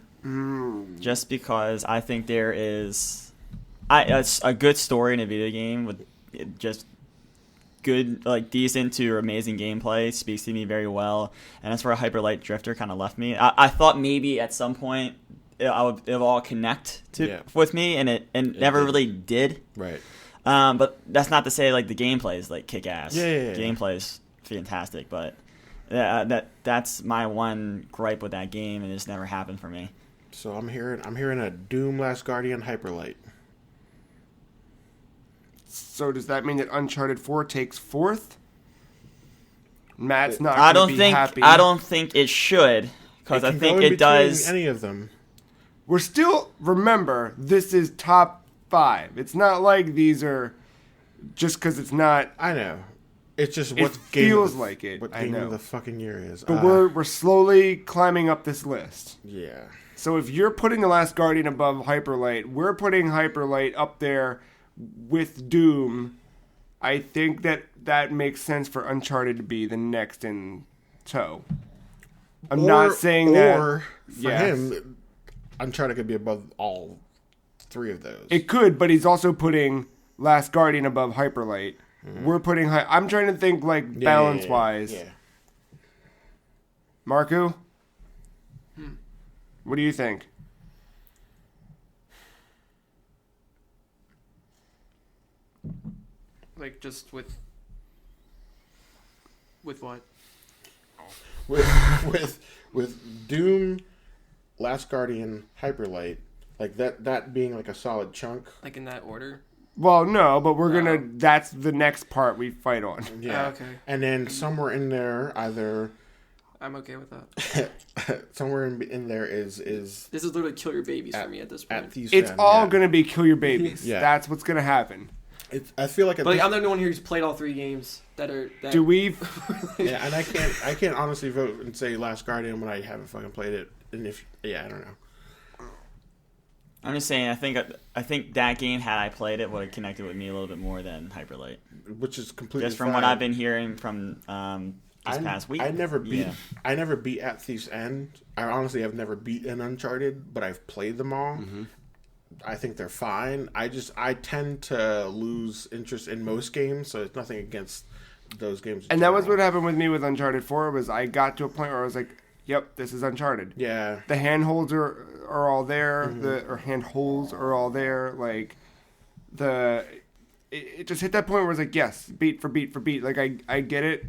Just because I think there is a good story in a video game with just good, like decent to amazing gameplay speaks to me very well, and that's where Hyper Light Drifter kind of left me. I thought maybe at some point it would all connect with me, and it never really did. Right. But that's not to say like the gameplay is like kick ass. Yeah. Gameplay is fantastic, but that's my one gripe with that game, and it's never happened for me. So I'm hearing a Doom Last Guardian Hyper Light. So does that mean that Uncharted 4 takes fourth? Matt's not going to be happy. I don't think it should, because I think it does. Any of them. We're still, remember, this is top 5. It's not like these are just because it's not. I know. It's just what feels like it. What I game know. of the fucking year is. But we're slowly climbing up this list. Yeah. So if you're putting The Last Guardian above Hyper Light, we're putting Hyper Light up there with Doom. I think that makes sense for Uncharted to be the next in tow. I'm not saying that. Or for him, Uncharted could be above all 3 of those. It could, but he's also putting Last Guardian above Hyper Light. We're putting... I'm trying to think, like, balance-wise. Yeah. Marco? What do you think? like just with what? With Doom, Last Guardian, Hyper Light, like that being like a solid chunk. Like in that order? Well, no, but we're gonna. That's the next part we fight on. Yeah. Okay. And then somewhere in there, either. I'm okay with that. Somewhere in there is. This is literally kill your babies for me at this point. It's all gonna be kill your babies. Yeah. That's what's gonna happen. I feel like. But I'm the only one here who's played all 3 games that are. Do we? Yeah, and I can't honestly vote and say Last Guardian when I haven't fucking played it. And I don't know. I'm just saying, I think that game, had I played it, would have connected with me a little bit more than Hyper Light. Which is completely just from fine. what I've been hearing from this past week. I never beat At Thief's End. I honestly have never beat an Uncharted, but I've played them all. Mm-hmm. I think they're fine. I tend to lose interest in most games, so it's nothing against those games. And that was what happened with me with Uncharted 4. Was I got to a point where I was like, "Yep, this is Uncharted." Yeah, the handholds are all there. Mm-hmm. Or handholds are all there. Like it just hit that point where it's like, yes, beat for beat for beat. Like I get it.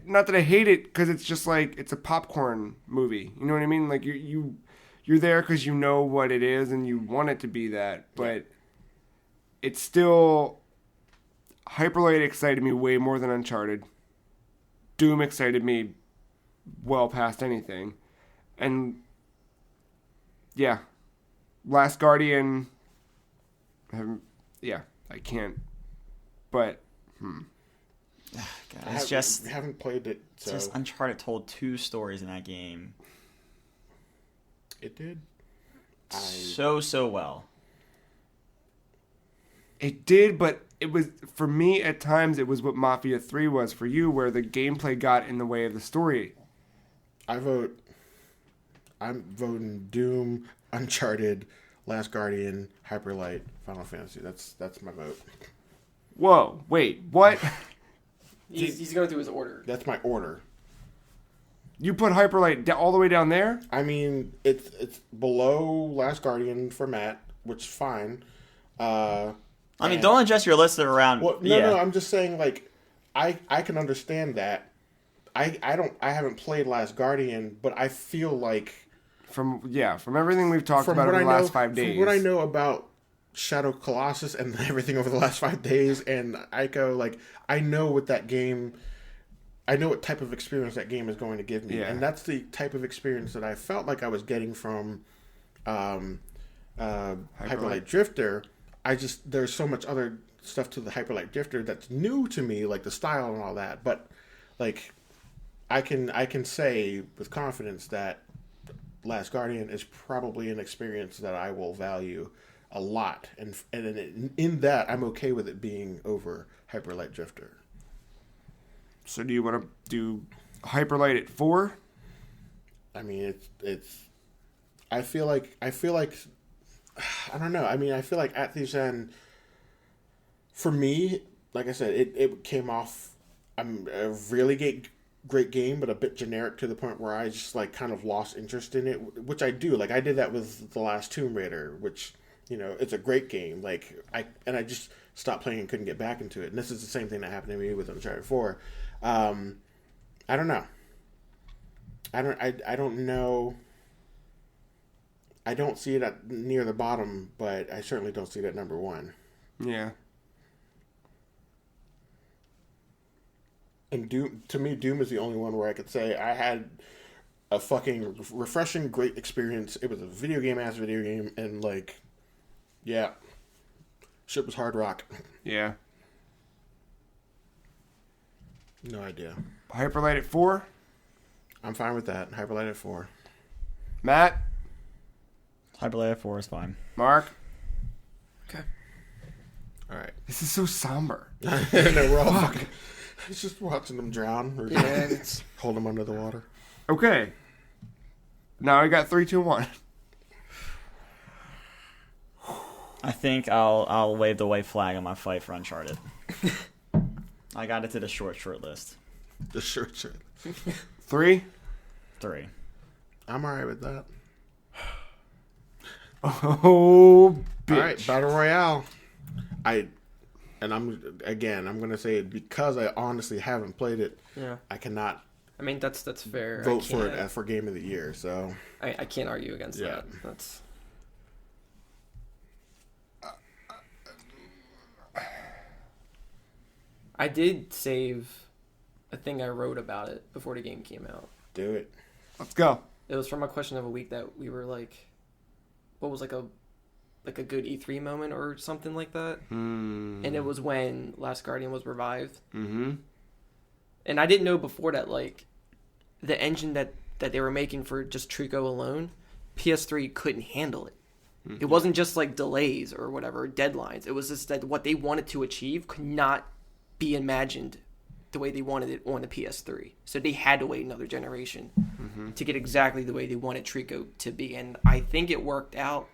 Not that I hate it, because it's just like it's a popcorn movie. You know what I mean? Like you're there because you know what it is and you want it to be that, but it's still... Hyper Light excited me way more than Uncharted. Doom excited me well past anything. And, yeah. Last Guardian... I can't. But, God, I haven't played it. So. It's just Uncharted told 2 stories in that game. It did. So well. It did, but it was, for me, at times, it was what Mafia 3 was for you, where the gameplay got in the way of the story. I'm voting Doom, Uncharted, Last Guardian, Hyperlight, Final Fantasy. That's my vote. Whoa, wait, what? He's going through his order. That's my order. You put Hyperlight all the way down there? I mean, it's below Last Guardian for Matt, which is fine. I mean, don't adjust your list around. Well, no, I'm just saying, like, I can understand that. I haven't played Last Guardian, but I feel like from everything we've talked about over the last 5 days. From what I know about Shadow Colossus and everything over the last 5 days, and Ico, like, I know what type of experience that game is going to give me, and that's the type of experience that I felt like I was getting from Hyperlight Drifter. There's so much other stuff to the Hyperlight Drifter that's new to me, like the style and all that. But like, I can say with confidence that Last Guardian is probably an experience that I will value a lot, and in that I'm okay with it being over Hyperlight Drifter. So do you want to do Hyperlight at 4? I mean, it's. I feel like. I don't know. I mean, I feel like At Thief's End, for me, like I said, it came off a really great game, but a bit generic to the point where I just like kind of lost interest in it, which I do. Like I did that with the last Tomb Raider, which, you know, it's a great game. Like I just stopped playing and couldn't get back into it. And this is the same thing that happened to me with Uncharted 4. I don't know. I don't know. I don't see it near the bottom, but I certainly don't see it at number 1. Yeah. And Doom is the only one where I could say I had a fucking refreshing, great experience. It was a video game, and like, yeah, shit was hard rock. Yeah. No idea. Hyperlight at 4? I'm fine with that. Hyperlight at 4. Matt? Hyperlight at 4 is fine. Mark? Okay. All right. This is so somber. No, we're all fucking. It's just watching them drown or hold them under the water. Okay. Now I got 3, 2, 1. I think I'll wave the white flag on my fight for Uncharted. I got it to the short list. The short. 3? 3. I'm all right with that. Oh, bitch. All right, Battle Royale. I'm going to say it because I honestly haven't played it. Yeah. I cannot. I mean, that's fair. Vote for it for Game of the Year. So I can't argue against that. That's. I did save a thing I wrote about it before the game came out. do it. Let's go. It was from a question of a week that we were like, what was like a good E3 moment or something like that. And it was when Last Guardian was revived. Mm-hmm. And I didn't know before that, like, the engine that they were making for just Trico alone, PS3 couldn't handle it. Mm-hmm. It wasn't just like delays or whatever, deadlines. It was just that what they wanted to achieve could not be imagined the way they wanted it on the PS3. So they had to wait another generation to get exactly the way they wanted Trico to be. And I think it worked out.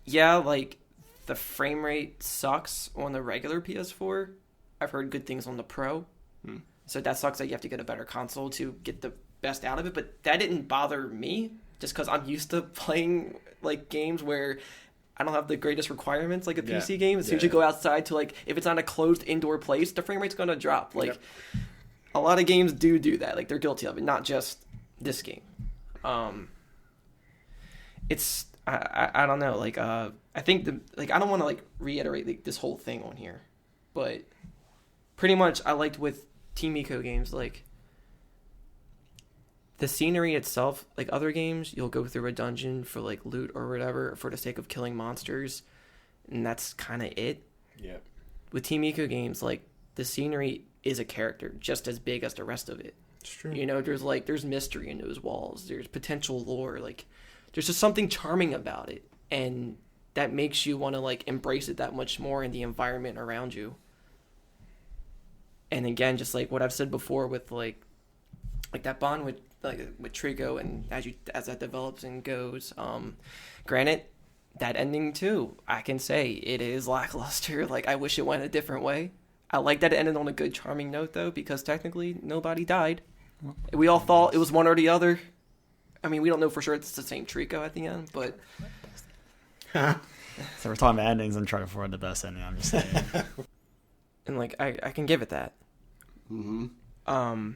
Yeah, like, the frame rate sucks on the regular PS4. I've heard good things on the Pro. So that sucks that you have to get a better console to get the best out of it. But that didn't bother me, just because I'm used to playing, like, games where I don't have the greatest requirements, like a PC game. As soon as you go outside to, like, if it's not a closed indoor place, the frame rate's going to drop. Like, a lot of games do that. Like, they're guilty of it, not just this game. It's... I don't know, like, I think I don't want to, like, reiterate, like, this whole thing on here, but pretty much I liked with Team Eco games, like, the scenery itself, like other games, you'll go through a dungeon for, like, loot or whatever for the sake of killing monsters, and that's kind of it. Yeah. With Team Eco games, like, the scenery is a character just as big as the rest of it. It's true. You know, there's mystery in those walls. There's potential lore, like, there's just something charming about it, and that makes you want to like embrace it that much more in the environment around you. And again, just like what I've said before with like that bond with Trico, and as that develops and goes, granted, that ending too, I can say it is lackluster. Like, I wish it went a different way. I like that it ended on a good, charming note though, because technically nobody died. We all thought it was one or the other. I mean, we don't know for sure it's the same Trico at the end, but So we're talking about endings. I'm trying to afford the best ending. I'm just saying. and like I can give it that. Mm-hmm.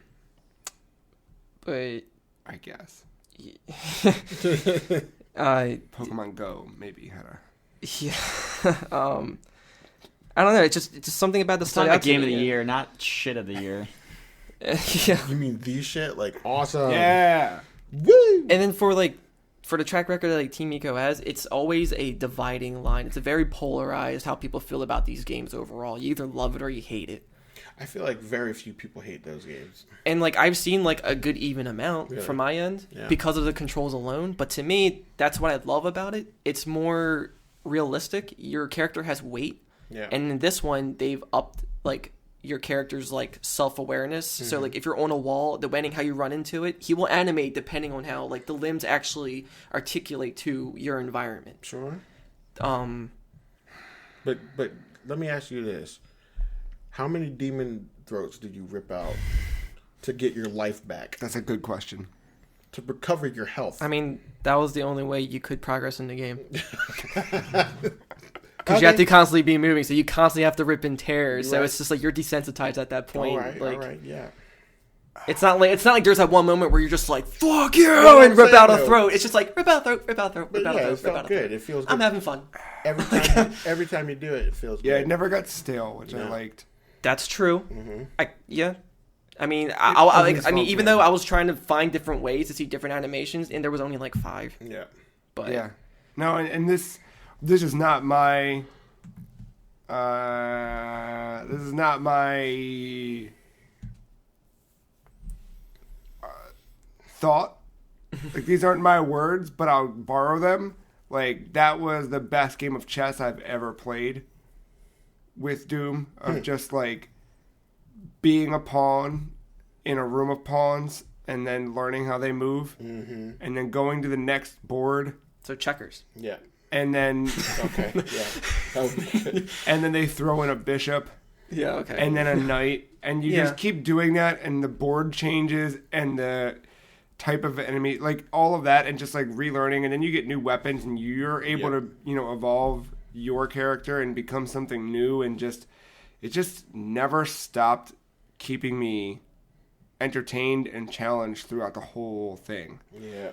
But I guess. Pokemon Go maybe had a. Yeah. I don't know. It's just something about the It's not game of the year, not shit of the year. Yeah. You mean the shit? Like, awesome. Yeah. Woo! And then for the track record that like Team Eco has, it's always a dividing line. It's a very polarized how people feel about these games overall. You either love it or you hate it. I feel like very few people hate those games. And like I've seen like a good even amount Really? from my end Yeah. because of the controls alone. But to me, that's what I love about it. It's more realistic. Your character has weight. Yeah. And in this one, they've upped like your character's like self-awareness. Mm-hmm. So like if you're on a wall, depending how you run into it, he will animate depending on how like the limbs actually articulate to your environment. Sure. But But let me ask you this. How many demon throats did you rip out to get your life back? That's a good question. To recover your health? I mean, that was the only way you could progress in the game. Because Okay. you have to constantly be moving, so you constantly have to rip and tear. So Right. it's just like you're desensitized at that point. all right, like, yeah. It's not like there's that one moment where you're just like fuck you what and I'm rip saying, out a though. throat. It's just like rip out throat, rip out throat, But rip out yeah, a it throat, rip felt out a good. throat. It feels good. I'm having fun. Every time you do it, it feels Yeah, good. it never got stale, which I No. liked. That's true. Mm-hmm. I mean, always I mean, felt even good. though I was trying to find different ways to see different animations, and there was only like 5. Yeah. But Yeah. No, and this is not my. This is not my thought. Like, these aren't my words, but I'll borrow them. Like, that was the best game of chess I've ever played with Doom. Of just like being a pawn in a room of pawns and then learning how they move, Mm-hmm. and then going to the next board, so checkers. Yeah. and then Okay. Yeah. That would be good. and then they throw in a bishop. Yeah. Okay. And then a knight, and you Yeah. just keep doing that, and the board changes, and the type of enemy, like all of that, and just like relearning, and then you get new weapons, and you're able to, evolve your character and become something new, and it just never stopped keeping me entertained and challenged throughout the whole thing. Yeah.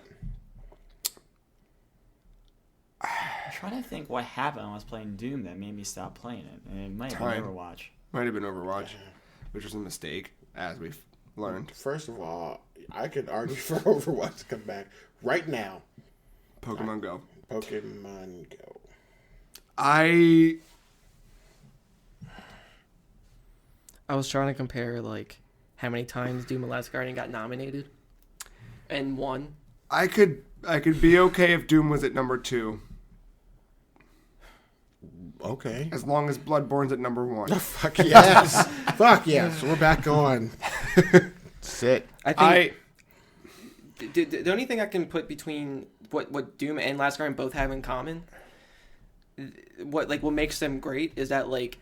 I'm trying to think what happened when I was playing Doom that made me stop playing it. And it might have Time. been Overwatch. Might have been Overwatch, which was a mistake, as we've learned. First of all, I could argue for Overwatch to come back right now. Pokemon Go. Pokemon Go. I was trying to compare like how many times Doom: The Last Guardian got nominated and won. I could be okay if Doom was at number 2, Okay. as long as Bloodborne's at number 1. Fuck yes. Fuck yes. We're back on. Sick. I think the only thing I can put between what Doom and Last Guardian both have in common, what makes them great is that like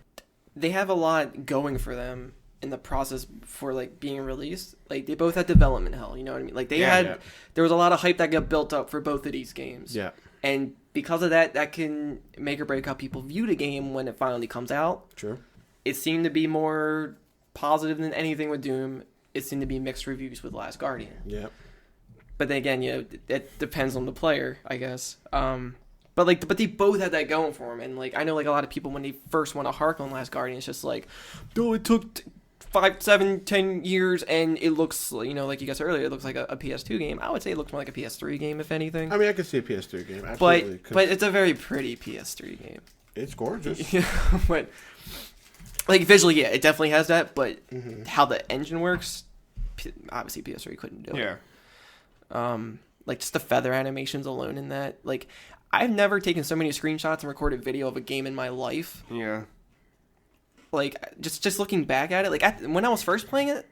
they have a lot going for them in the process for like being released. Like they both had development hell, you know what I mean? Like there was a lot of hype that got built up for both of these games. Yeah. And because of that can make or break how people view the game when it finally comes out. True. It seemed to be more positive than anything with Doom. It seemed to be mixed reviews with Last Guardian. Yeah. But then again, it depends on the player, I guess. But they both had that going for them, and like I know like a lot of people when they first want to hark on Last Guardian, it's just like, oh, it took 5, 7, 10 years, and it looks, like you guys said earlier, it looks like a PS2 game. I would say it looks more like a PS3 game, if anything. I mean, I could see a PS3 game, absolutely. But it's a very pretty PS3 game. It's gorgeous. Yeah, but like visually, yeah, it definitely has that. But how the engine works, obviously PS3 couldn't do it. Yeah. Like, just the feather animations alone in that. Like, I've never taken so many screenshots and recorded video of a game in my life. Yeah. Like, just looking back at it, like, when I was first playing it,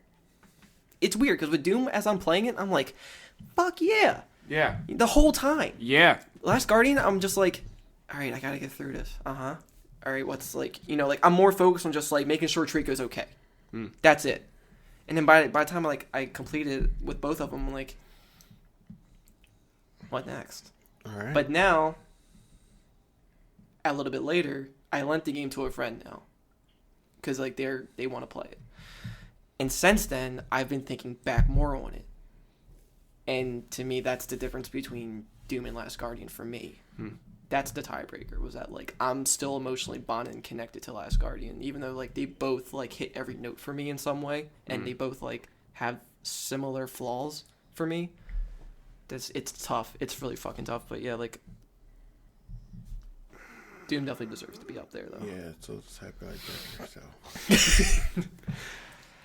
it's weird, because with Doom, as I'm playing it, I'm like, fuck yeah. Yeah. The whole time. Yeah. Last Guardian, I'm just like, all right, I gotta get through this. All right, what's, like, like, I'm more focused on just, like, making sure Trico's okay. That's it. And then by the time, I completed with both of them, I'm like, what next? All right. But now, a little bit later, I lent the game to a friend now. Because, like, they want to play it. And since then, I've been thinking back more on it. And to me, that's the difference between Doom and Last Guardian for me. That's the tiebreaker, was that, like, I'm still emotionally bonded and connected to Last Guardian. Even though, like, they both, like, hit every note for me in some way. And they both, like, have similar flaws for me. It's tough. It's really fucking tough. But yeah, like, Doom definitely deserves to be up there, though. Yeah, so it's happy like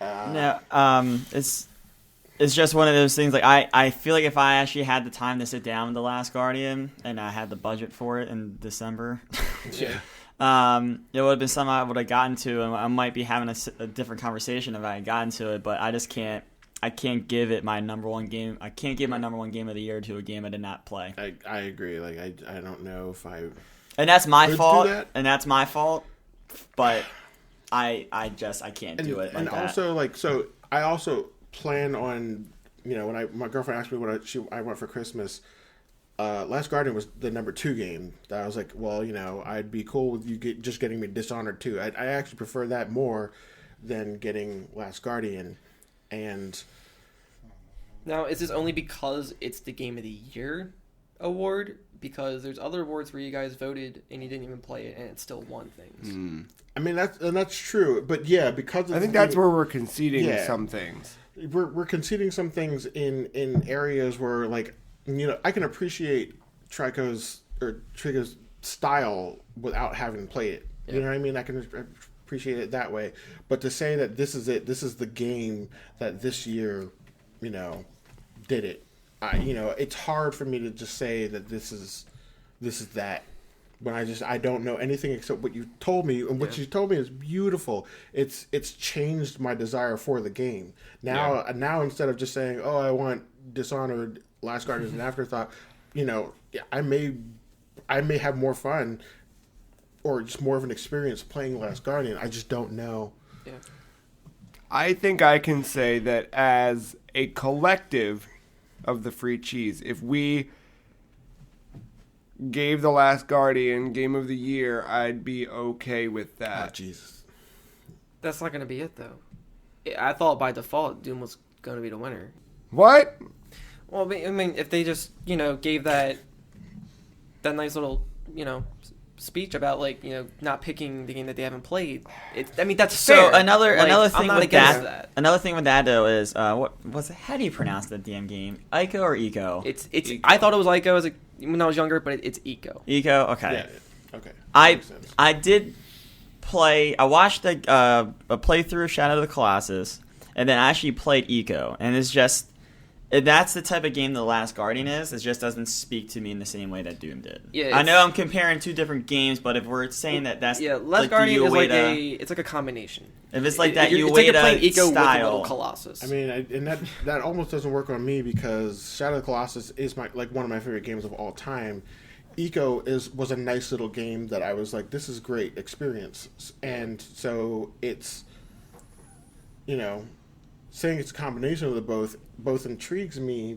that. No, it's just one of those things. Like, I feel like if I actually had the time to sit down with The Last Guardian and I had the budget for it in December, Yeah. it would have been something I would have gotten to, and I might be having a different conversation if I had gotten to it. But I just can't. I can't give it my number one game. I can't give my number one game of the year to a game I did not play. I agree. Like, I don't know if I... And that's my fault. That. And that's my fault. But I can't do it. And also, like, so I also plan on, when my girlfriend asked me what I want for Christmas, Last Guardian was the number 2 game. That I was like, well, I'd be cool with you just getting me Dishonored 2. I actually prefer that more than getting Last Guardian. And now, is this only because it's the Game of the Year award? Because there's other awards where you guys voted and you didn't even play it and it still won things. I mean, that's true. But yeah, because I think that's where we're conceding some things. We're conceding some things in areas where, like, I can appreciate Trico's style without having played it. Yeah. You know what I mean? I can appreciate it that way. But to say that this is it, this is the game that this year, did it. It's hard for me to just say that this is that. When I don't know anything except what you told me, and what you told me is beautiful. It's changed my desire for the game. Now instead of just saying, "Oh, I want Dishonored, Last Guardian as an afterthought," I may have more fun or just more of an experience playing Last Guardian. I just don't know. Yeah. I think I can say that as a collective of the free cheese, if we gave The Last Guardian Game of the Year, I'd be okay with that. Oh, Jesus. That's not going to be it, though. I thought by default Doom was going to be the winner. What? Well, I mean, if they just, gave that nice little, speech about, like, not picking the game that they haven't played. That's fair. So another thing with that. Another thing with that though is how do you pronounce the damn game? Ico or Eco? It's Eco. I thought it was Ico when I was younger, but it's Eco. Eco, okay. Yeah. Okay. I did play. I watched a playthrough of Shadow of the Colossus, and then I actually played Eco, and it's just. That's the type of game The Last Guardian is. It just doesn't speak to me in the same way that Doom did. Yeah, I know I'm comparing two different games, but if we're saying that's Last Guardian is it's like a combination. If it's like that, it's like you're playing Eco style. with a little Colossus. I mean, and that almost doesn't work on me because Shadow of the Colossus is one of my favorite games of all time. Eco was a nice little game that I was like, this is great experience, and so it's saying it's a combination of the both intrigues me,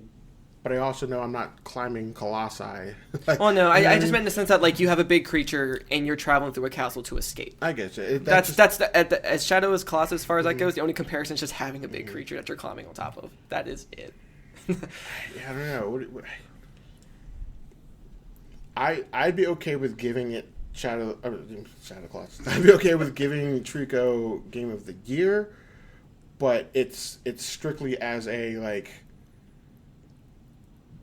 but I also know I'm not climbing colossi. Well, no, I just meant in the sense that, like, you have a big creature and you're traveling through a castle to escape. I get you. As Shadow as Colossus, as far as that goes, the only comparison is just having a big creature that you're climbing on top of. That is it. Yeah, I don't know. I'd be okay with giving it Shadow Colossus. I'd be okay with giving Trico Game of the Year. But it's strictly as a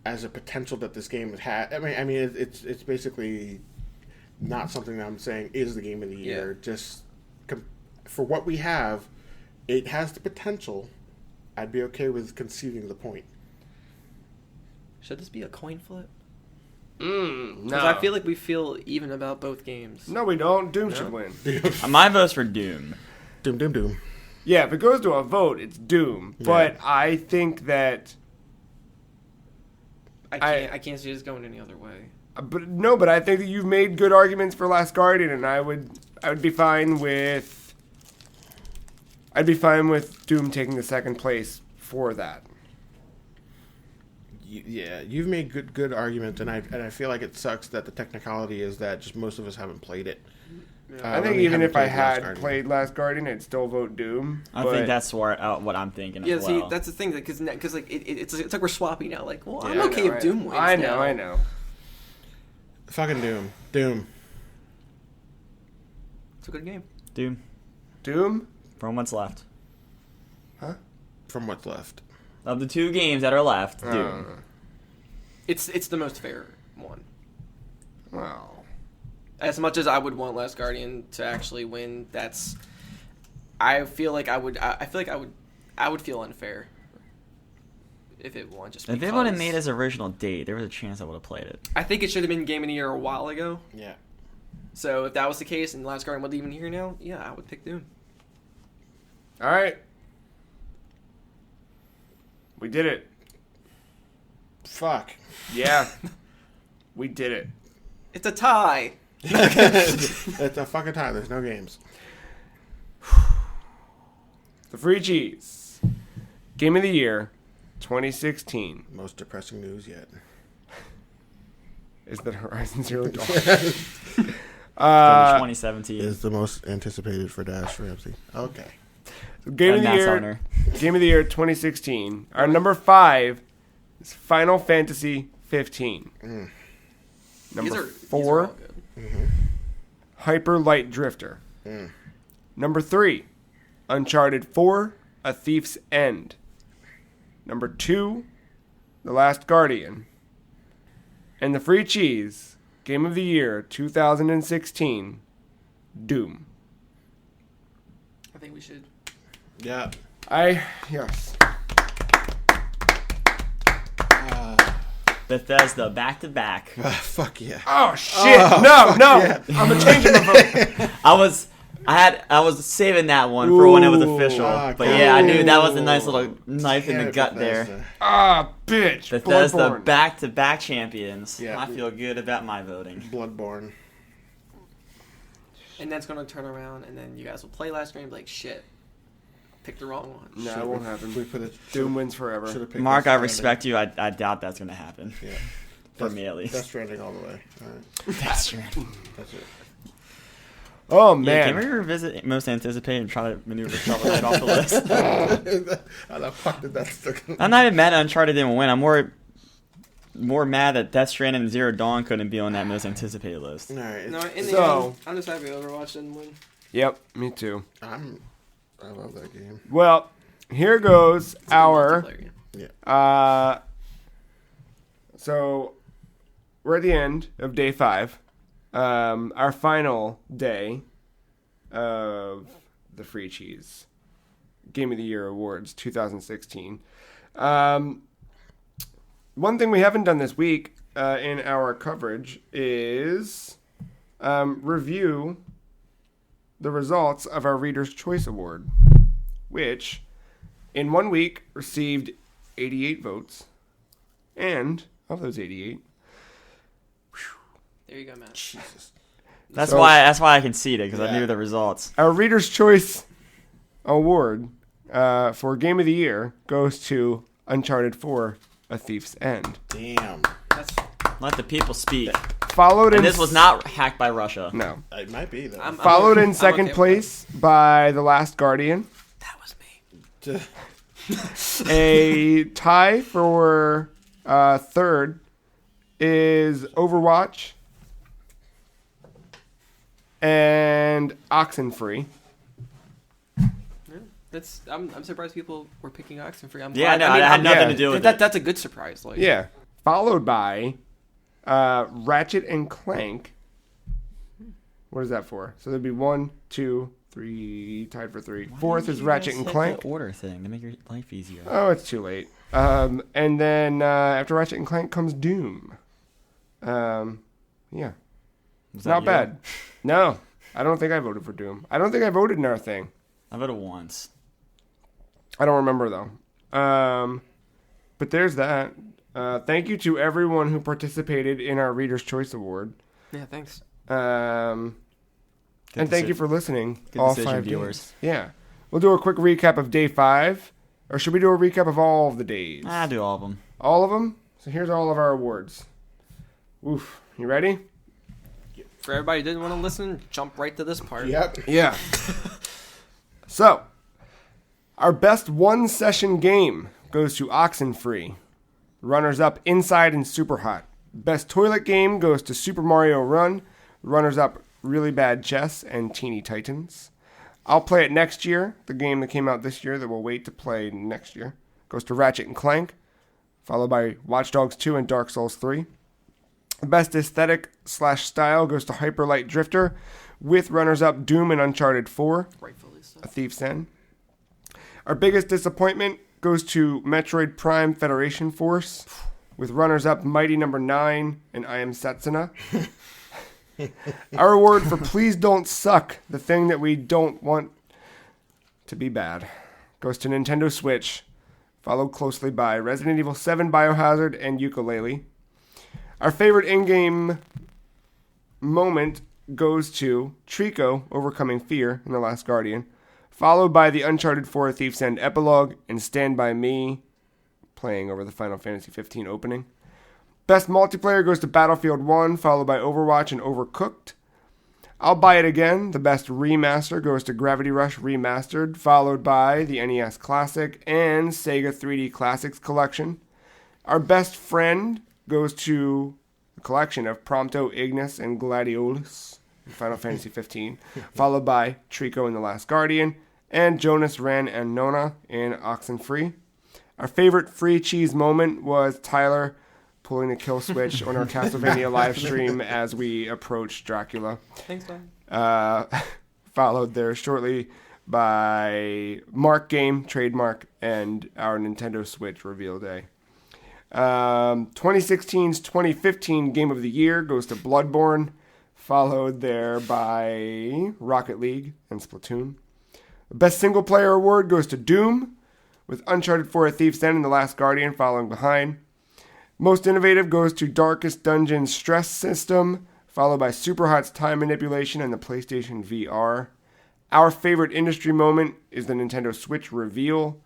potential that this game had. I mean, it's basically not something that I'm saying is the game of the year. Yeah. Just for what we have, it has the potential. I'd be okay with conceding the point. Should this be a coin flip? No. Because I feel like we feel even about both games. No, we don't. Doom should win. My vote's for Doom. Doom. Yeah, if it goes to a vote, it's Doom. Yeah. But I think that... I can't see this going any other way. But I think that you've made good arguments for Last Guardian, and I would be fine with... I'd be fine with Doom taking the second place for that. Yeah, you've made good arguments, and I feel like it sucks that the technicality is that just most of us haven't played it. I think even if I had played Last Guardian, I'd still vote Doom. I think that's what I'm thinking as well. Yeah, see, that's the thing, because like it's like we're swapping now. Like, well, Yeah, I'm okay if Doom wins. I know. Fucking Doom. It's a good game. Doom? From what's left. Huh? From what's left. Of the 2 games that are left, Doom. It's the most fair one. Well... As much as I would want Last Guardian to actually win, I feel like I would feel unfair if it won. Just if they would have made his original date, there was a chance I would have played it. I think it should have been Game of the Year a while ago. Yeah. So if that was the case and Last Guardian wasn't even here now, yeah, I would pick Doom. All right. We did it. Fuck. Yeah. We did it. It's a tie. It's a fucking tie. There's no games. The Free Cheese. Game of the Year 2016. Most depressing news yet. Is that Horizon Zero Dawn? 2017. Is the most anticipated for Dashe Ramsey. Okay. So Game of the Year 2016. Our number 5 is Final Fantasy 15. Number 4, Hyper Light Drifter. Number 3, Uncharted 4, A Thief's End. Number 2, The Last Guardian. And the Free Cheese, Game of the Year 2016, Doom. I think we should. Yeah. Yes. Bethesda, back-to-back. Fuck yeah. Oh, shit. No. Yeah. I'm a changing my vote. I was saving that one for when it was official. But yeah, I knew that was a nice little knife in the gut there. Ah, bitch. Bethesda, Bloodborne. back-to-back champions. Yeah. I feel good about my voting. Bloodborne. And that's going to turn around, and then you guys will play Last Guardian and be like, shit, picked the wrong one. No, it won't happen. We put it. Doom wins forever. Mark, I respect you. I doubt that's going to happen. Yeah. For me, at least. Death Stranding all the way. All right. Death Stranding. That's it. Oh, Yeah, man. can we revisit most anticipated and try to maneuver Shovel Knight off the list? How the fuck did that stick? I'm not even mad that Uncharted didn't win. I'm more mad that Death Stranding and Zero Dawn couldn't be on that most anticipated list. All right. No, in the So- end, I'm just happy Overwatch didn't win. Yep, me too. I love that game. Well, here goes It's a good our... multiplayer game. Yeah. So, we're at the end of day 5. Our final day of the Free Cheese Game of the Year Awards 2016. One thing we haven't done this week in our coverage is review the results of our Reader's Choice Award, which in 1 week received 88 votes. And of those 88, There you go, Matt. Jesus. That's So- why I conceded, because I Yeah. knew the results. our Reader's Choice Award for Game of the Year goes to Uncharted 4, A Thief's End. Damn. That's, Let the people speak. Followed in And this was not hacked by Russia. no. It might be though. Followed in I'm second okay with place by The Last Guardian. that was me. A tie for third is Overwatch and Oxenfree. I'm surprised people were picking Oxenfree. I'm Yeah, glad. no, I mean, I had I'm- nothing to do with it. That's a good surprise. Like, Yeah. Followed by Ratchet and Clank. What is that for? So there'd be 1, 2, 3 tied for 3. Why Fourth didn't is you Ratchet guys and hit Clank. the order thing to make your life easier. Oh, it's too late. And then after Ratchet and Clank comes Doom. Yeah. Was that Not you? bad. No, I don't think I voted for Doom. I don't think I voted in our thing. I voted once. I don't remember, though. But there's that. Thank you to everyone who participated in our Reader's Choice Award. Yeah, thanks. And thank you for listening. Good all decision, 5 viewers. days. Yeah. We'll do a quick recap of day 5. Or should we do a recap of all of the days? I do all of them. All of them? So here's all of our awards. Oof. You ready? For everybody who didn't want to listen, jump right to this part. Yep. Yeah. So, our best one-session game goes to Oxenfree. Runners-up, Inside and Super Hot. Best toilet game goes to Super Mario Run. Runners-up, Really Bad Chess and Teeny Titans. I'll Play It Next Year, the game that came out this year that we'll wait to play next year, goes to Ratchet and Clank, followed by Watch Dogs 2 and Dark Souls 3. Best aesthetic/style goes to Hyper Light Drifter, with runners-up Doom and Uncharted 4, Rightfully so. A Thief's End. Our biggest disappointment goes to Metroid Prime Federation Force, with runners-up Mighty No. 9 and I Am Setsuna. Our award for Please Don't Suck, the thing that we don't want to be bad, goes to Nintendo Switch, followed closely by Resident Evil 7 Biohazard and Yooka-Laylee. Our favorite in-game moment goes to Trico overcoming fear in The Last Guardian, followed by the Uncharted 4 Thief's End epilogue and Stand By Me playing over the Final Fantasy 15 opening. Best multiplayer goes to Battlefield 1, followed by Overwatch and Overcooked. I'll Buy It Again, the best remaster, goes to Gravity Rush Remastered, followed by the NES Classic and Sega 3D Classics Collection. Our best friend goes to the collection of Prompto, Ignis, and Gladiolus in Final Fantasy 15, followed by Trico in The Last Guardian, and Jonas, Ran, and Nona in Oxenfree. Our favorite free cheese moment was Tyler pulling the kill switch on our Castlevania live stream as we approached Dracula. Thanks, man. Followed there shortly by Marc Game, trademark, and our Nintendo Switch reveal day. 2016's 2015 Game of the Year goes to Bloodborne, followed there by Rocket League and Splatoon. The Best Single Player Award goes to Doom, with Uncharted 4 A Thief's End and The Last Guardian following behind. Most Innovative goes to Darkest Dungeon Stress System, followed by Superhot's Time Manipulation and the PlayStation VR. Our favorite industry moment is the Nintendo Switch reveal,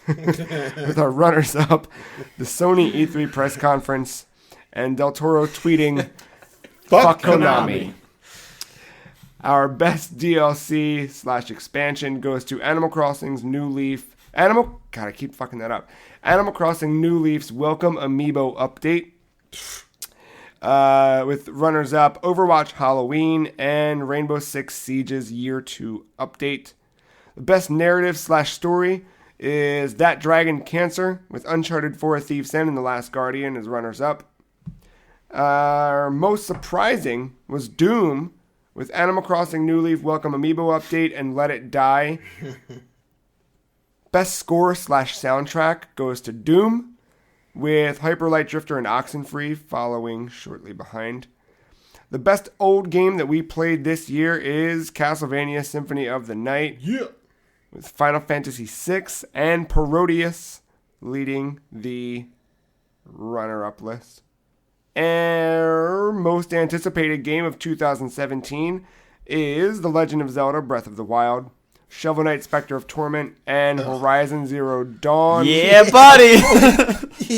with our runners-up, the Sony E3 press conference, and Del Toro tweeting, "Fuck Konami." Our best DLC/expansion goes to Animal Crossing's New Leaf. God, I keep fucking that up. Animal Crossing New Leaf's Welcome Amiibo update. With runners-up Overwatch Halloween and Rainbow Six Siege's Year 2 update. The best narrative/story is That Dragon Cancer, with Uncharted 4 A Thief's End and The Last Guardian as runners-up. Our most surprising was Doom, with Animal Crossing New Leaf Welcome Amiibo update and Let It Die. Best score/soundtrack goes to Doom, with Hyper Light Drifter and Oxenfree following shortly behind. The best old game that we played this year is Castlevania Symphony of the Night, with Final Fantasy VI and Parodius leading the runner-up list. Our most anticipated game of 2017 is The Legend of Zelda Breath of the Wild, Shovel Knight Spectre of Torment, and Horizon Zero Dawn. Yeah, buddy!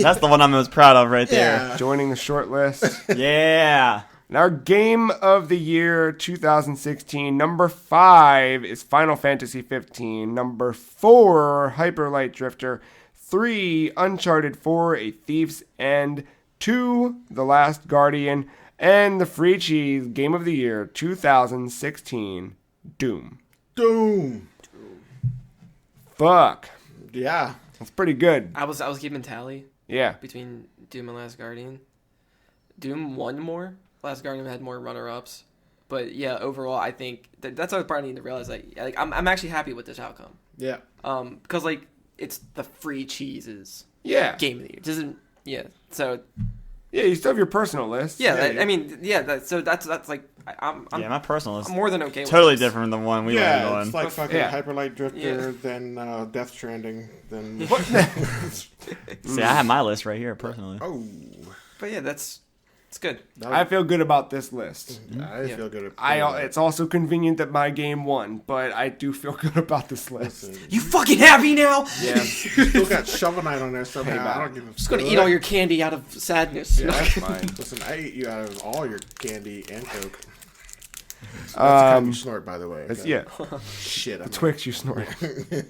That's the one I'm most proud of right there. Joining the short list. Yeah. And our Game of the Year 2016, number 5 is Final Fantasy 15. Number 4, Hyper Light Drifter. 3, Uncharted 4, A Thief's End. 2, The Last Guardian. And the free cheese Game of the Year 2016, Doom. Fuck. Yeah. That's pretty good. I was keeping tally. Yeah. Between Doom and Last Guardian. Doom won more. Last Guardian had more runner-ups. But yeah, overall, I think that's what I probably need to realize. Like I'm actually happy with this outcome. Yeah. Because like it's the free cheeses. Yeah. Game of the year. It doesn't. Yeah. So. Yeah, you still have your personal list. Yeah. I mean, yeah. That's like I'm my personal list. I'm more than okay. Totally with this. different than the one we Yeah, landed on. it's like fucking Yeah. Hyperlight Drifter, then Death Stranding, then... See, I have my list right here personally. Oh. But yeah, it's good. I feel good about this list. I feel good. It's also convenient that my game won, but I do feel good about this list. Listen, You fucking happy now? Yeah. still got Shovel Knight on there somehow. Hey, I don't give a Just gonna eat all your candy out of sadness. Yeah, That's fine. Listen, I ate you out of all your candy and Coke. That's the kind you snort, by the way. Okay? Yeah. Shit. I'm Twix you snort. This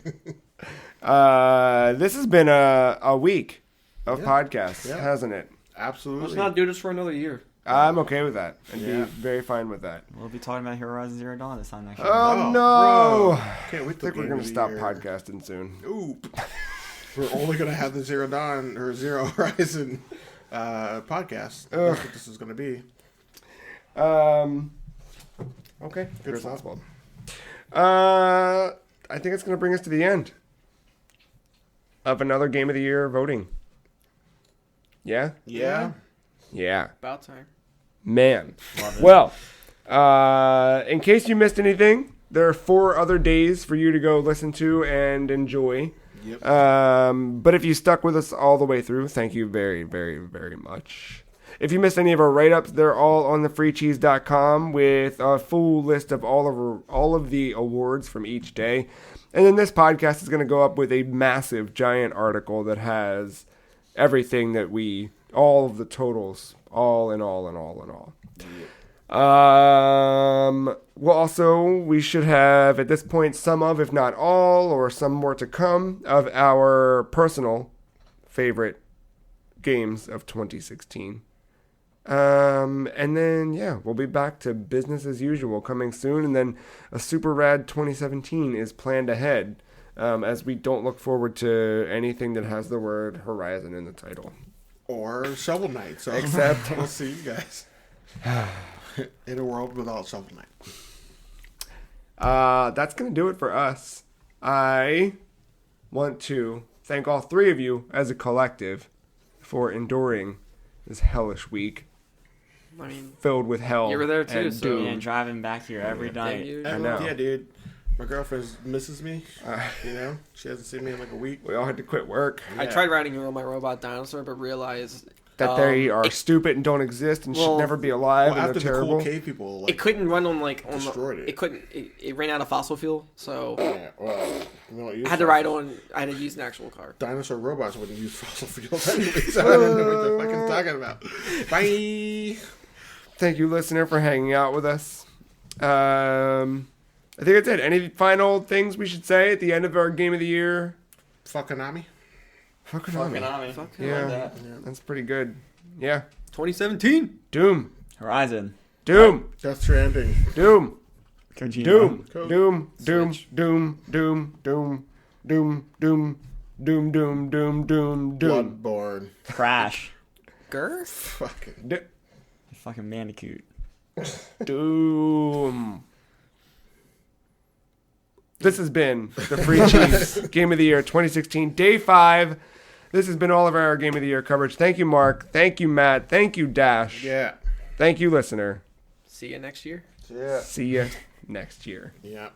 has been a week of podcasts, Yeah. hasn't it? absolutely. Let's not do this for another year. I'm okay with that. I'd Yeah. be very fine with that. We'll be talking about Horizon Zero Dawn this time next year. Oh, Oh, no! bro. Can't wait I think we're going going to stop podcasting soon. Ooh. We're only going to have the Zero Dawn or Zero Horizon podcast. Ugh. That's what this is going to be. Okay. Good Here's thought. Oswald. I think it's going to bring us to the end of another Game of the Year voting. Yeah? Yeah. Yeah. About time. Man. Well, in case you missed anything, there are 4 other days for you to go listen to and enjoy. Yep. But if you stuck with us all the way through, thank you very, very, very much. If you missed any of our write-ups, they're all on thefreecheese.com with a full list of all of the awards from each day. And then this podcast is going to go up with a massive, giant article that has everything that all of the totals, all in all. We should have, at this point, some of, if not all, or some more to come, of our personal favorite games of 2016. And then, yeah, we'll be back to business as usual coming soon. And then a super rad 2017 is planned ahead, as we don't look forward to anything that has the word Horizon in the title. Or Shovel Knight. So Except- we'll see you guys in a world without Shovel Knight. That's going to do it for us. I want to thank all 3 of you as a collective for enduring this hellish week I mean, filled with hell. You were there too, and so- doom. And driving back here every night. I know. Yeah, dude. My girlfriend misses me. You know, she hasn't seen me in like a week. We all had to quit work. I tried writing her on my robot dinosaur, but realized That they are stupid and don't exist and should well, never be alive Well, and after they're the terrible. cool cave people, like, it couldn't run on destroyed it. It couldn't. It ran out of fossil fuel, so yeah, well, you know, I had to ride on. I had to use an actual car. Dinosaur robots wouldn't use fossil fuels anyway, so I don't know what they're fucking talking about. Bye. Thank you, listener, for hanging out with us. I think that's it. Any final things we should say at the end of our Game of the Year? Fucking Ami. Fucking Fucking Ami. Ami. Yeah, that's pretty good. Yeah. 2017. Doom. Horizon. Doom. Death Stranding. Doom. Kojima. Doom. Cool. Doom. Doom. Switch. Doom. Doom. Doom. Doom. Doom. Doom. Doom. Doom. Doom. Doom. Bloodborne. Crash. Girth. Fucking. D- Fucking Bandicoot. Doom. This has been the Free Cheese Game of the Year 2016, Day 5. This has been all of our Game of the Year coverage. Thank you, Mark. Thank you, Matt. Thank you, Dash. Yeah. Thank you, listener. See you next year. Yeah. See you next year. Yeah.